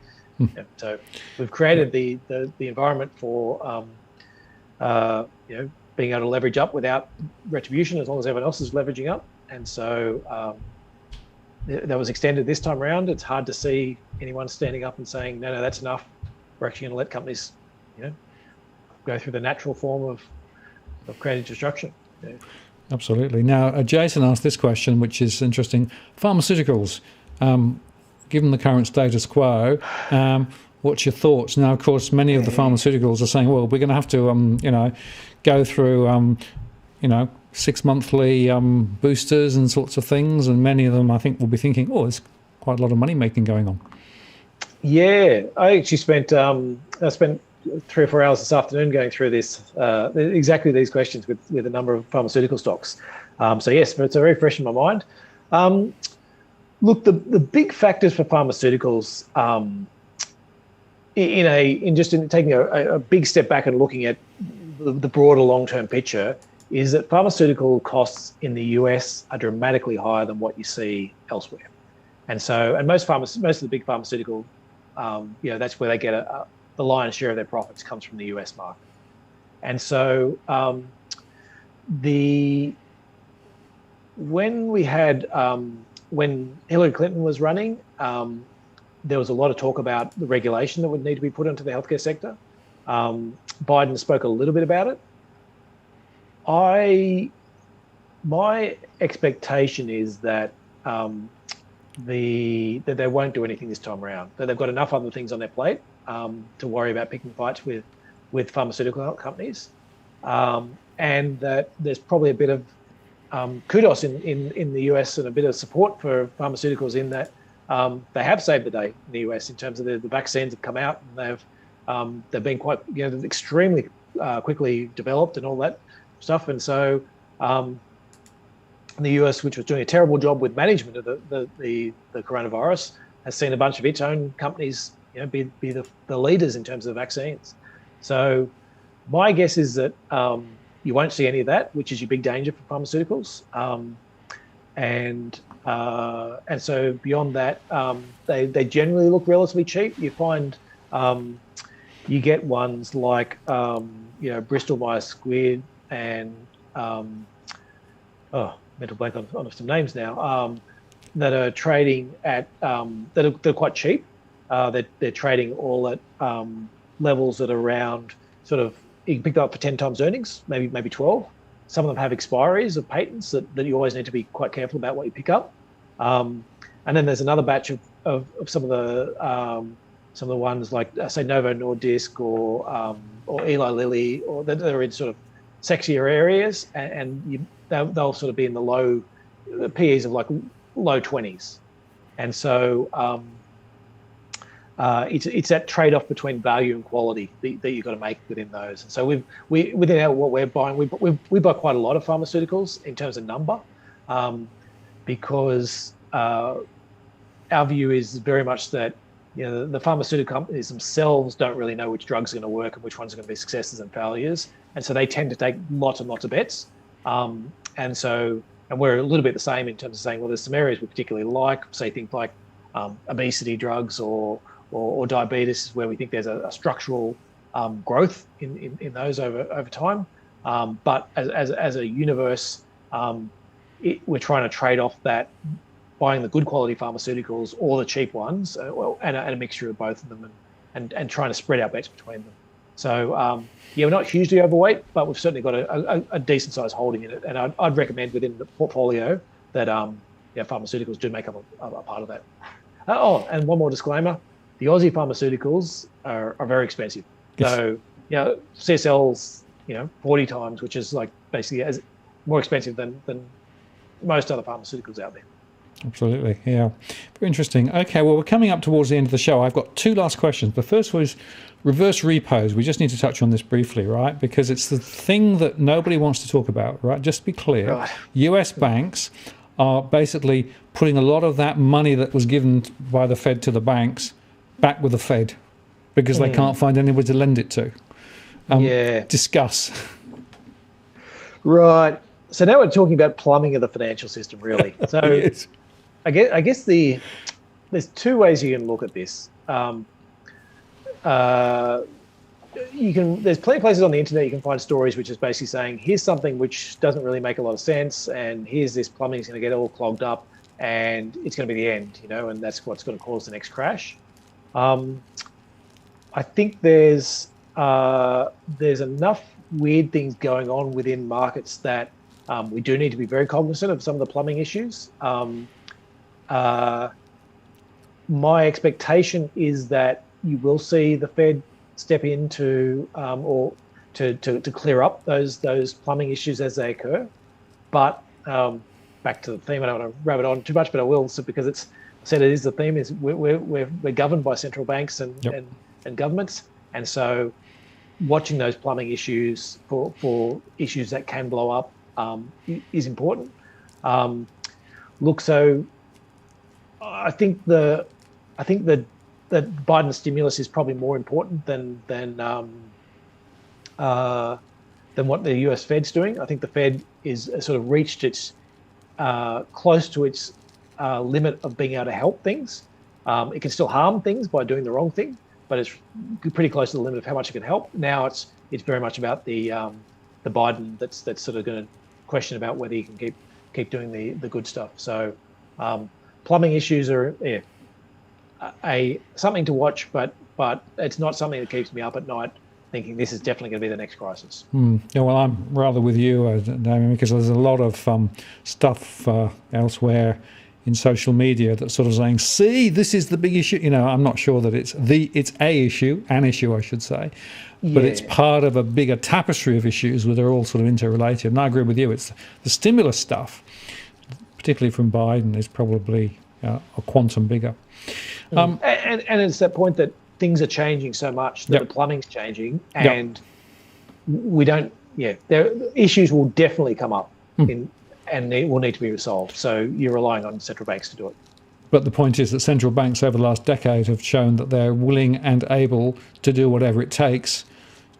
so we've created the environment for being able to leverage up without retribution, as long as everyone else is leveraging up. And so that was extended this time around. It's hard to see anyone standing up and saying, no, that's enough. We're actually going to let companies go through the natural form of creative destruction. Yeah. Absolutely. Now, Jason asked this question, which is interesting. Pharmaceuticals, given the current status quo, what's your thoughts? Now, of course, many of the pharmaceuticals are saying, well, we're going to have to, go through, 6 monthly boosters and sorts of things. And many of them, I think, will be thinking, oh, there's quite a lot of money making going on. Yeah, I actually spent 3 or 4 hours this afternoon going through this, exactly these questions with a number of pharmaceutical stocks. So yes, it's very fresh in my mind. Look, the big factors for pharmaceuticals, in taking a big step back and looking at the broader long-term picture, is that pharmaceutical costs in the US are dramatically higher than what you see elsewhere. And so, most of the big pharmaceutical, that's where they get the lion's share of their profits comes from the US market. And so when Hillary Clinton was running, there was a lot of talk about the regulation that would need to be put into the healthcare sector. Biden spoke a little bit about it. My expectation is that that they won't do anything this time around. That they've got enough other things on their plate to worry about picking fights with pharmaceutical companies, and that there's probably a bit of kudos in the US and a bit of support for pharmaceuticals in that they have saved the day in the US in terms of the vaccines have come out, and they've been quite extremely quickly developed and all that stuff. And so the US, which was doing a terrible job with management of the coronavirus, has seen a bunch of its own companies be the leaders in terms of vaccines. So my guess is that you won't see any of that, which is your big danger for pharmaceuticals. And so beyond that, they generally look relatively cheap. You find you get ones like Bristol Myers Squibb and mental blank on some names now, that are trading at they're quite cheap. They're trading all at levels that are around sort of, you can pick them up for 10 times earnings, maybe 12. Some of them have expiries of patents that you always need to be quite careful about what you pick up. And then there's another batch of some of the ones like say Novo Nordisk or Eli Lilly, or that are in sort of sexier areas, and they'll sort of be in the PEs of like low 20s, and so it's that trade-off between value and quality that you've got to make within those. And so within what we're buying, we buy quite a lot of pharmaceuticals in terms of number, because our view is very much that the pharmaceutical companies themselves don't really know which drugs are going to work and which ones are going to be successes and failures, and so they tend to take lots and lots of bets. And we're a little bit the same in terms of saying, well, there's some areas we particularly like, say things like obesity drugs or diabetes, where we think there's a structural growth in those over time. But as a universe, we're trying to trade off that buying the good quality pharmaceuticals or the cheap ones, and a mixture of both of them, and trying to spread our bets between them. So we're not hugely overweight, but we've certainly got a decent sized holding in it, and I'd recommend within the portfolio that pharmaceuticals do make up a part of that. And one more disclaimer: the Aussie pharmaceuticals are very expensive. Yes. So CSL's 40 times, which is like basically more expensive than most other pharmaceuticals out there. Absolutely, yeah. Very interesting. Okay, well, we're coming up towards the end of the show. I've got two last questions. The first was reverse repos. We just need to touch on this briefly, right? Because it's the thing that nobody wants to talk about, right? Just to be clear, right. US banks are basically putting a lot of that money that was given by the Fed to the banks back with the Fed because they can't find anybody to lend it to. Discuss. Right. So now we're talking about plumbing of the financial system, really. So yes. I guess there's two ways you can look at this. There's plenty of places on the internet you can find stories which is basically saying, here's something which doesn't really make a lot of sense, and here's this plumbing is going to get all clogged up, and it's going to be the end, and that's what's going to cause the next crash. I think there's enough weird things going on within markets that we do need to be very cognizant of some of the plumbing issues. My expectation is that you will see the Fed step in to clear up those plumbing issues as they occur. But back to the theme, I don't want to rabbit on too much, but I will, so because it is the theme, is we're governed by central banks and governments, and so watching those plumbing issues for issues that can blow up is important. So I think that Biden stimulus is probably more important than what the US Fed's doing. I think the Fed is sort of reached its close to its limit of being able to help things. It can still harm things by doing the wrong thing, but it's pretty close to the limit of how much it can help. Now it's very much about the Biden that's sort of going to question about whether you can keep doing the good stuff. So plumbing issues are something to watch, but it's not something that keeps me up at night thinking this is definitely going to be the next crisis. Yeah, well, I'm rather with you, Damien, because there's a lot of stuff elsewhere in social media that's sort of saying, see, this is the big issue. I'm not sure that it's an issue, I should say, but it's part of a bigger tapestry of issues where they're all sort of interrelated. And I agree with you. It's the stimulus stuff, particularly from Biden, is probably a quantum bigger. And it's that point that things are changing so much that the plumbing's changing, and we don't. Issues will definitely come up and they will need to be resolved. So you're relying on central banks to do it. But the point is that central banks over the last decade have shown that they're willing and able to do whatever it takes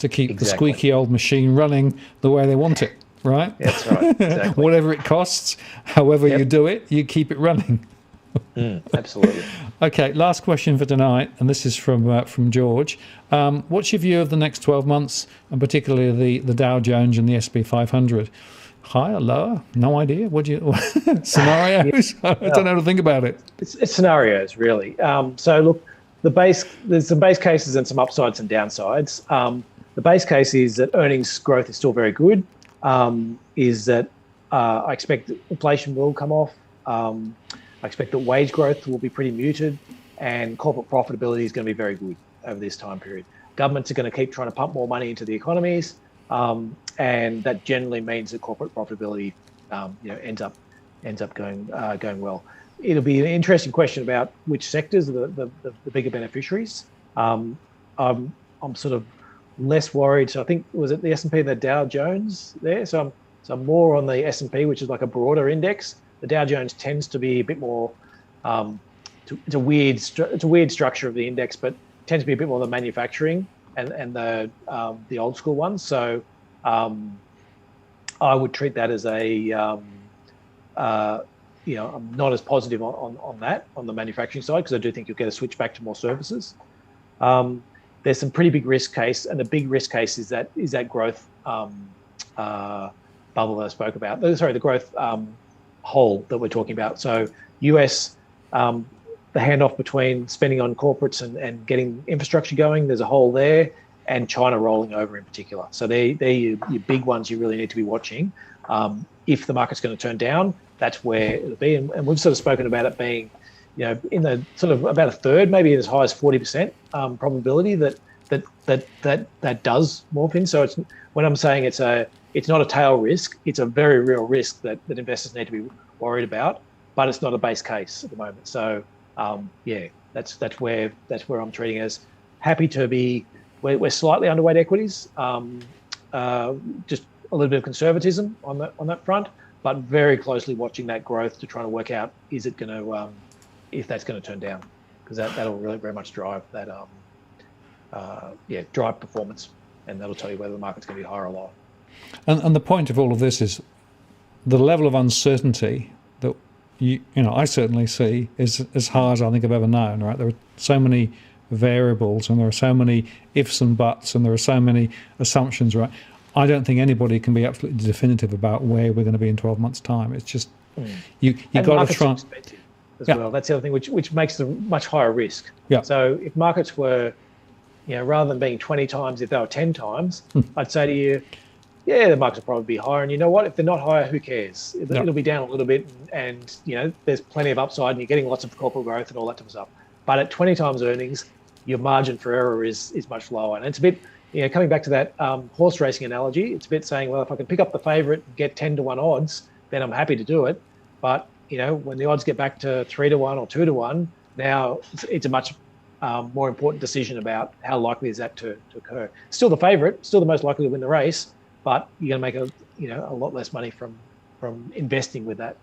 to keep the squeaky old machine running the way they want it, right? That's right. Exactly. Whatever it costs, however you do it, you keep it running. Absolutely. Okay, last question for tonight, and this is from George. What's your view of the next 12 months, and particularly the Dow Jones and the SP 500? Higher, lower? No idea. What do you scenarios? I don't know how to think about it. It's scenarios, really. So look, there's some base cases and some upsides and downsides. The base case is that earnings growth is still very good. Is that I expect that inflation will come off. I expect that wage growth will be pretty muted, and corporate profitability is going to be very good over this time period. Governments are going to keep trying to pump more money into the economies, and that generally means that corporate profitability ends up going well. It'll be an interesting question about which sectors are the bigger beneficiaries. I'm sort of less worried. So I think, was it the S&P and the Dow Jones there? So I'm more on the S&P, which is like a broader index. The Dow Jones tends to be a bit more. It's a weird structure of the index, but tends to be a bit more the manufacturing and the old school ones. So I would treat that as I'm not as positive on the manufacturing side, because I do think you'll get a switch back to more services. There's some pretty big risk case, and the big risk case is that growth bubble that I spoke about. Sorry, the growth hole that we're talking about. So US, the handoff between spending on corporates and getting infrastructure going, there's a hole there, and China rolling over in particular. So they're your big ones you really need to be watching. If the market's going to turn down, that's where it'll be. And we've sort of spoken about it being, in the sort of about a third, maybe as high as 40% probability that does morph in. So when I'm saying it's not a tail risk, it's a very real risk that investors need to be worried about, but it's not a base case at the moment. So that's where I'm treating as happy to be. We're slightly underweight equities, just a little bit of conservatism on that front, but very closely watching that growth to try to work out is it going to if that's going to turn down, because that'll really very much drive that drive performance, and that'll tell you whether the market's going to be higher or lower. And the point of all of this is the level of uncertainty that I certainly see is as high as I think I've ever known. Right, there are so many variables, and there are so many ifs and buts, and there are so many assumptions. Right, I don't think anybody can be absolutely definitive about where we're going to be in 12 months' time. It's just you got to try. Expensive as well. That's the other thing, which makes it a much higher risk. Yeah. So if markets were, rather than being 20 times, if they were 10 times, I'd say to you, the markets will probably be higher. And you know what? If they're not higher, who cares? It'll be down a little bit, and there's plenty of upside, and you're getting lots of corporate growth and all that type of stuff. But at 20 times earnings, your margin for error is much lower. And it's a bit, coming back to that horse racing analogy, it's a bit saying, well, if I can pick up the favourite and get 10 to 1 odds, then I'm happy to do it. But, when the odds get back to 3 to 1 or 2 to 1, now it's a much more important decision about how likely is that to occur. Still the favourite, still the most likely to win the race, but you're going to make a lot less money from investing with that.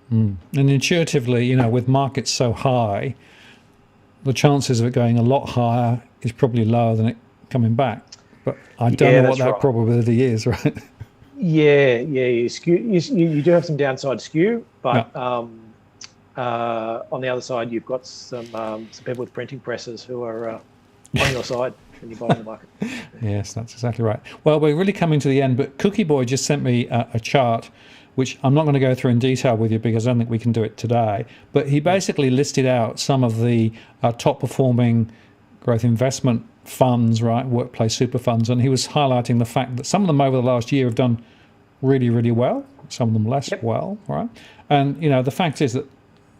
And intuitively, with markets so high, the chances of it going a lot higher is probably lower than it coming back. But I don't know what that probability is, right? You do have some downside skew, but on the other side, you've got some people with printing presses who are on your side when you're buying the market. Yes, that's exactly right. Well, we're really coming to the end, but Cookie Boy just sent me a chart, which I'm not going to go through in detail with you because I don't think we can do it today. But he basically listed out some of the top performing growth investment funds, right, workplace super funds, and he was highlighting the fact that some of them over the last year have done really, really well, some of them less well, right? And, the fact is that a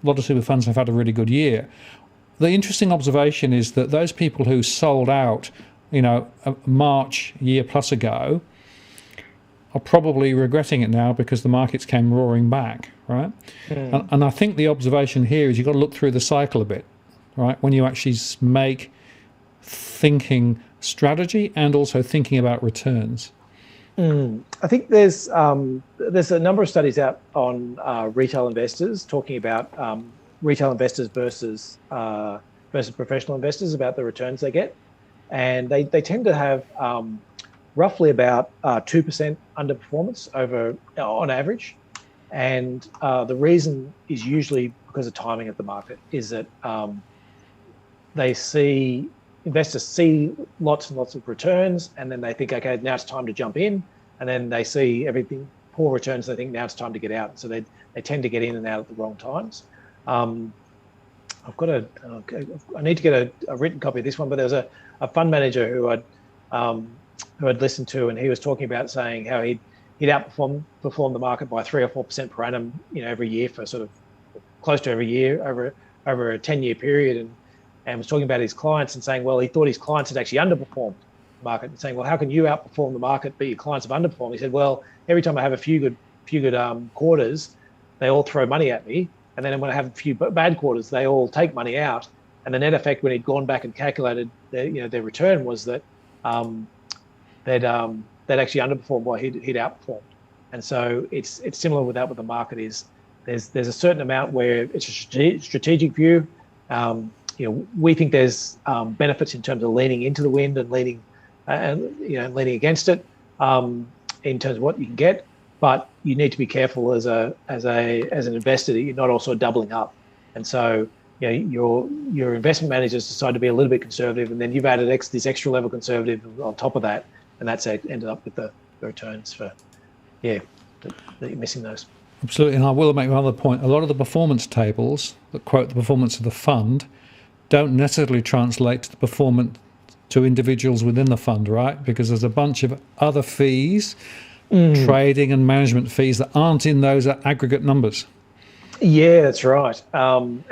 lot of super funds have had a really good year. The interesting observation is that those people who sold out, a March year plus ago are probably regretting it now because the markets came roaring back, right? And I think the observation here is you've got to look through the cycle a bit, right? When you actually make thinking strategy and also thinking about returns. I think there's a number of studies out on retail investors talking about retail investors versus professional investors about the returns they get, and they tend to have roughly about 2% underperformance on average, and the reason is usually because of timing of the market. Is that investors see lots and lots of returns, and then they think, okay, now it's time to jump in, and then they see everything poor returns. They think now it's time to get out, so they tend to get in and out at the wrong times. I need to get a written copy of this one, but there was a fund manager who I'd listened to, and he was talking about saying how he'd outperformed the market by 3 or 4% per annum, every year for sort of close to every year over a 10-year period, and was talking about his clients and saying, well, he thought his clients had actually underperformed the market, and saying, well, how can you outperform the market but your clients have underperformed? He said, well, every time I have a few good quarters, they all throw money at me. And then when I have a few bad quarters, they all take money out. And the net effect when he'd gone back and calculated their return was that they'd actually underperformed while he'd outperformed. And so it's similar with that. What the market is, there's a certain amount where it's a strategic view. We think there's benefits in terms of leaning into the wind and leaning against it in terms of what you can get. But you need to be careful as an investor that you're not also doubling up. And so your investment managers decide to be a little bit conservative, and then you've added this extra level conservative on top of that, and that's ended up with the returns that you're missing those. Absolutely, and I will make another point. A lot of the performance tables that quote the performance of the fund don't necessarily translate to the performance to individuals within the fund, right? Because there's a bunch of other fees, trading and management fees that aren't in those aggregate numbers. Yeah, that's right. And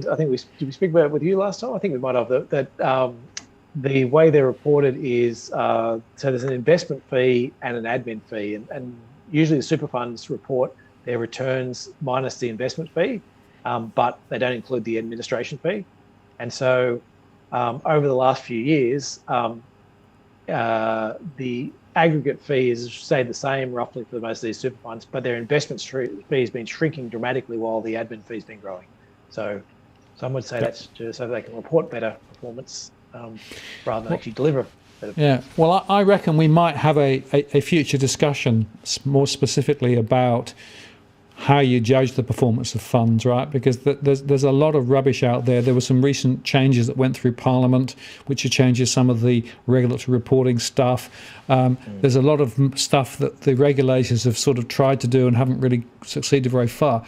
I think did we speak about it with you last time? I think we might have. That the way they're reported is so there's an investment fee and an admin fee, and usually the super funds report their returns minus the investment fee, but they don't include the administration fee. And so over the last few years, the aggregate fee has stayed the same roughly for most of these super funds, but their investment fee has been shrinking dramatically while the admin fee has been growing. So some would say that's just so they can report better performance rather than actually deliver better. Yeah, well, I reckon we might have a future discussion more specifically about how you judge the performance of funds, right? Because there's a lot of rubbish out there. There were some recent changes that went through Parliament, which changes some of the regulatory reporting stuff. There's a lot of stuff that the regulators have sort of tried to do and haven't really succeeded very far.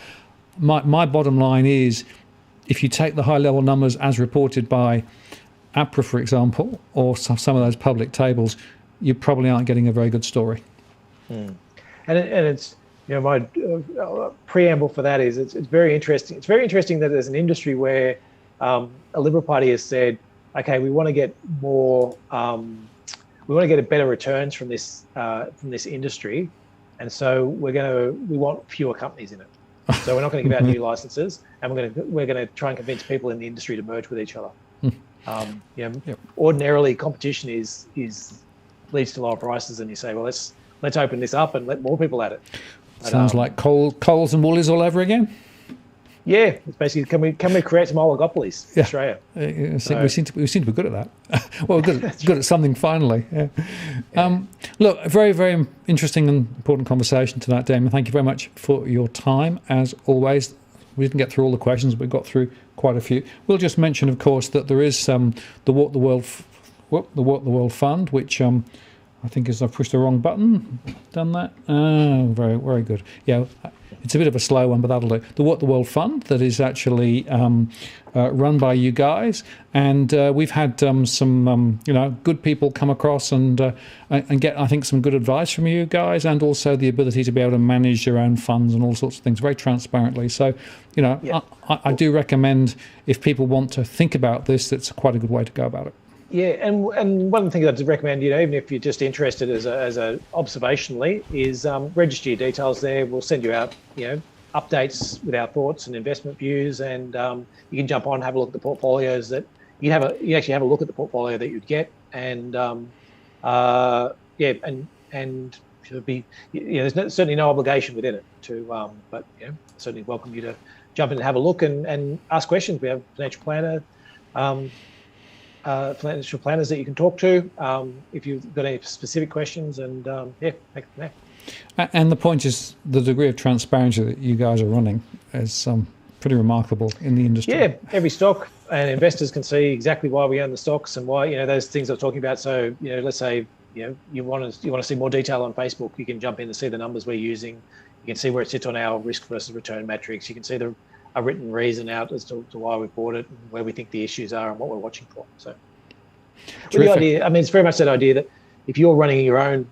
My bottom line is, if you take the high-level numbers as reported by APRA, for example, or some of those public tables, you probably aren't getting a very good story. And it's my preamble for that is it's very interesting. It's very interesting that there's an industry where a Liberal Party has said, okay, we want to get more, we want to get better returns from this industry, and so we want fewer companies in it. So we're not going to give out new licenses, and we're going to try and convince people in the industry to merge with each other. Ordinarily competition leads to lower prices, and you say, well, let's open this up and let more people at it. Sounds like Coles and Woolies all over again. Yeah, it's basically can we create some oligopolies in Australia? We seem to be good at that. Well, good at something finally. Yeah. Look, a very, very interesting and important conversation tonight, Damien. Thank you very much for your time as always. We didn't get through all the questions, but we got through quite a few. We'll just mention, of course, that there is the Walk the World Fund, which I think I've pushed the wrong button. Done that. Oh, very, very good. Yeah, it's a bit of a slow one, but that'll do. The Walk the World Fund that is actually run by you guys, and we've had some good people come across and get, I think, some good advice from you guys, and also the ability to be able to manage your own funds and all sorts of things very transparently. So, I do recommend, if people want to think about this, it's quite a good way to go about it. Yeah, and one of the things I'd recommend, even if you're just interested as a observationally, is register your details there. We'll send you out, updates with our thoughts and investment views, and you can jump on, have a look at the portfolios that you actually have a look at the portfolio that you'd get, and there's certainly no obligation within it but certainly welcome you to jump in and have a look and ask questions. We have financial planners that you can talk to if you've got any specific questions, and take it from there. And the point is, the degree of transparency that you guys are running is pretty remarkable in the industry. Yeah, every stock, and investors can see exactly why we own the stocks and why those things I was talking about. So let's say you want to see more detail on Facebook, you can jump in and see the numbers we're using. You can see where it sits on our risk versus return metrics. You can see a written reason out as to why we bought it and where we think the issues are and what we're watching for. So the idea, it's very much that idea that if you're running your own,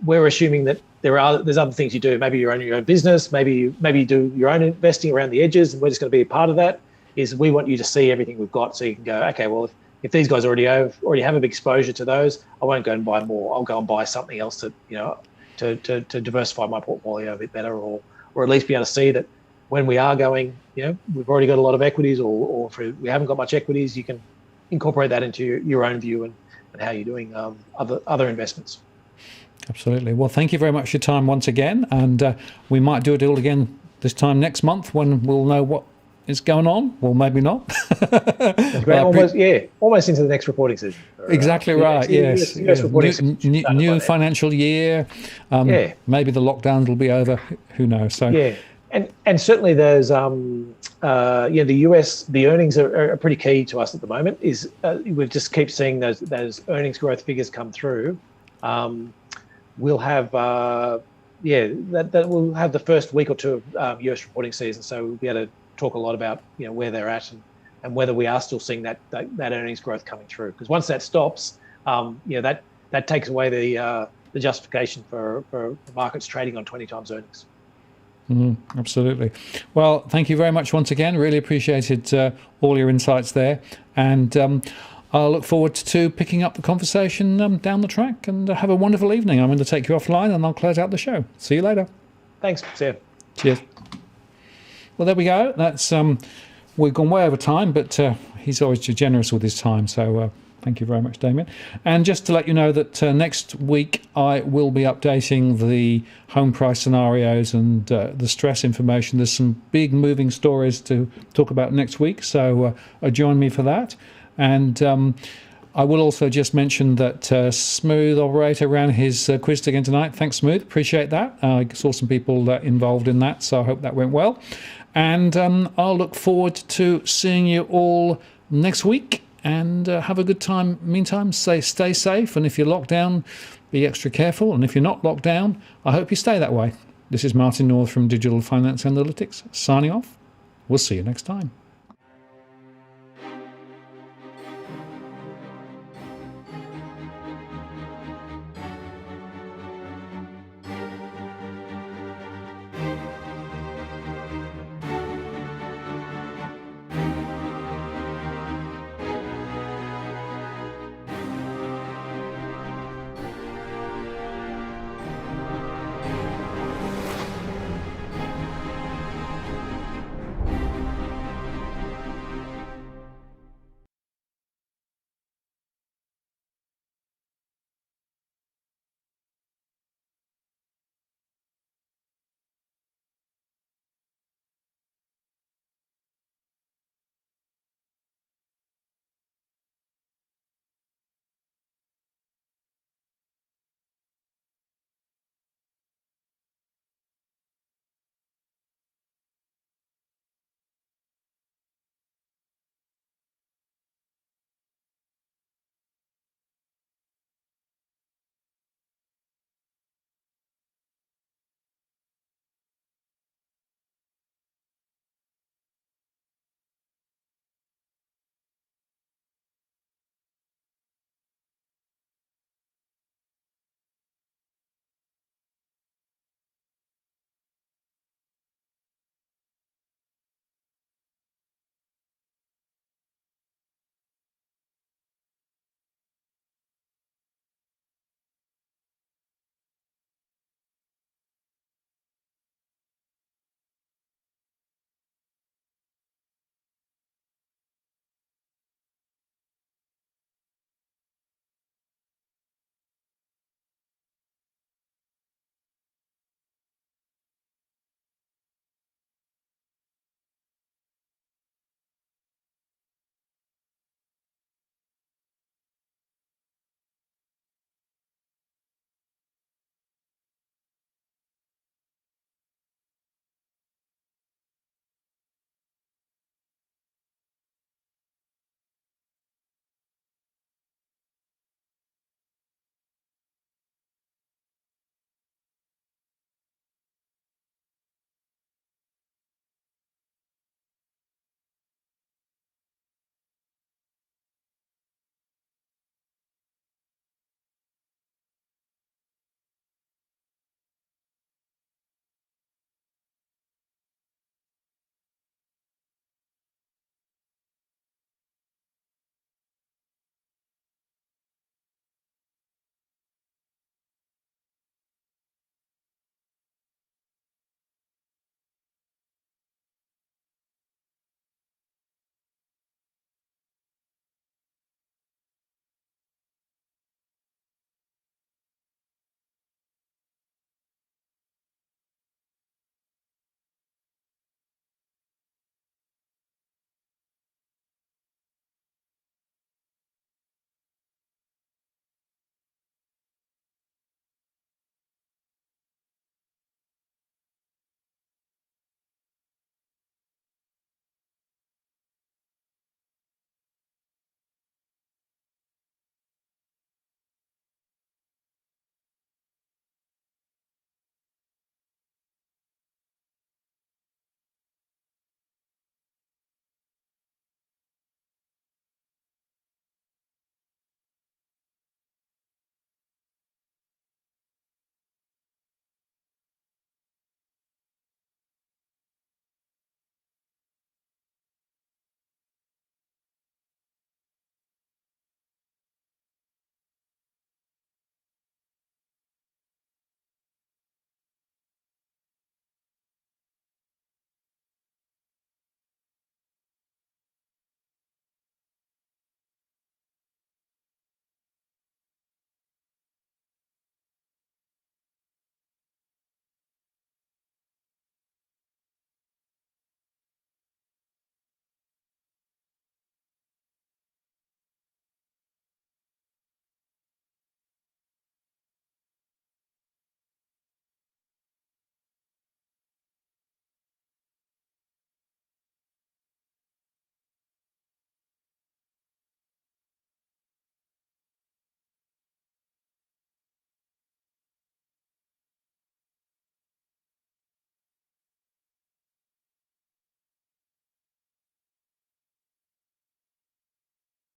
we're assuming that there's other things you do. Maybe you're owning your own business, maybe you do your own investing around the edges, and we're just going to be a part of that. Is we want you to see everything we've got, so you can go, okay, well, if these guys already have a big exposure to those, I won't go and buy more. I'll go and buy something else that to diversify my portfolio a bit better, or at least be able to see that when we are going, we've already got a lot of equities, or if we haven't got much equities, you can incorporate that into your own view and how you're doing other investments. Absolutely. Well, thank you very much for your time once again, and we might do a deal again this time next month when we'll know what is going on. Well, maybe not. Almost into the next reporting season. Exactly right. Yes. US reporting new financial year. Maybe the lockdowns will be over. Who knows? So and certainly there's the US, the earnings are pretty key to us at the moment. Is we just keep seeing those earnings growth figures come through. We'll have that we'll have the first week or two of US reporting season, so we'll be able to talk a lot about where they're at and whether we are still seeing that earnings growth coming through. Because once that stops, that takes away the justification for markets trading on 20 times earnings. Absolutely. Well, thank you very much once again. Really appreciated all your insights there, and I'll look forward to picking up the conversation down the track, and have a wonderful evening. I'm going to take you offline and I'll close out the show. See you later. Thanks. See you. Cheers. Well, there we go. That's we've gone way over time, but he's always generous with his time. So thank you very much, Damien. And just to let you know that next week I will be updating the home price scenarios and the stress information. There's some big moving stories to talk about next week, so join me for that. And I will also just mention that Smooth Operator ran his quiz again tonight. Thanks, Smooth. Appreciate that. I saw some people involved in that, so I hope that went well. And I'll look forward to seeing you all next week, and have a good time. Meantime, stay safe, and if you're locked down, be extra careful. And if you're not locked down, I hope you stay that way. This is Martin North from Digital Finance Analytics, signing off. We'll see you next time.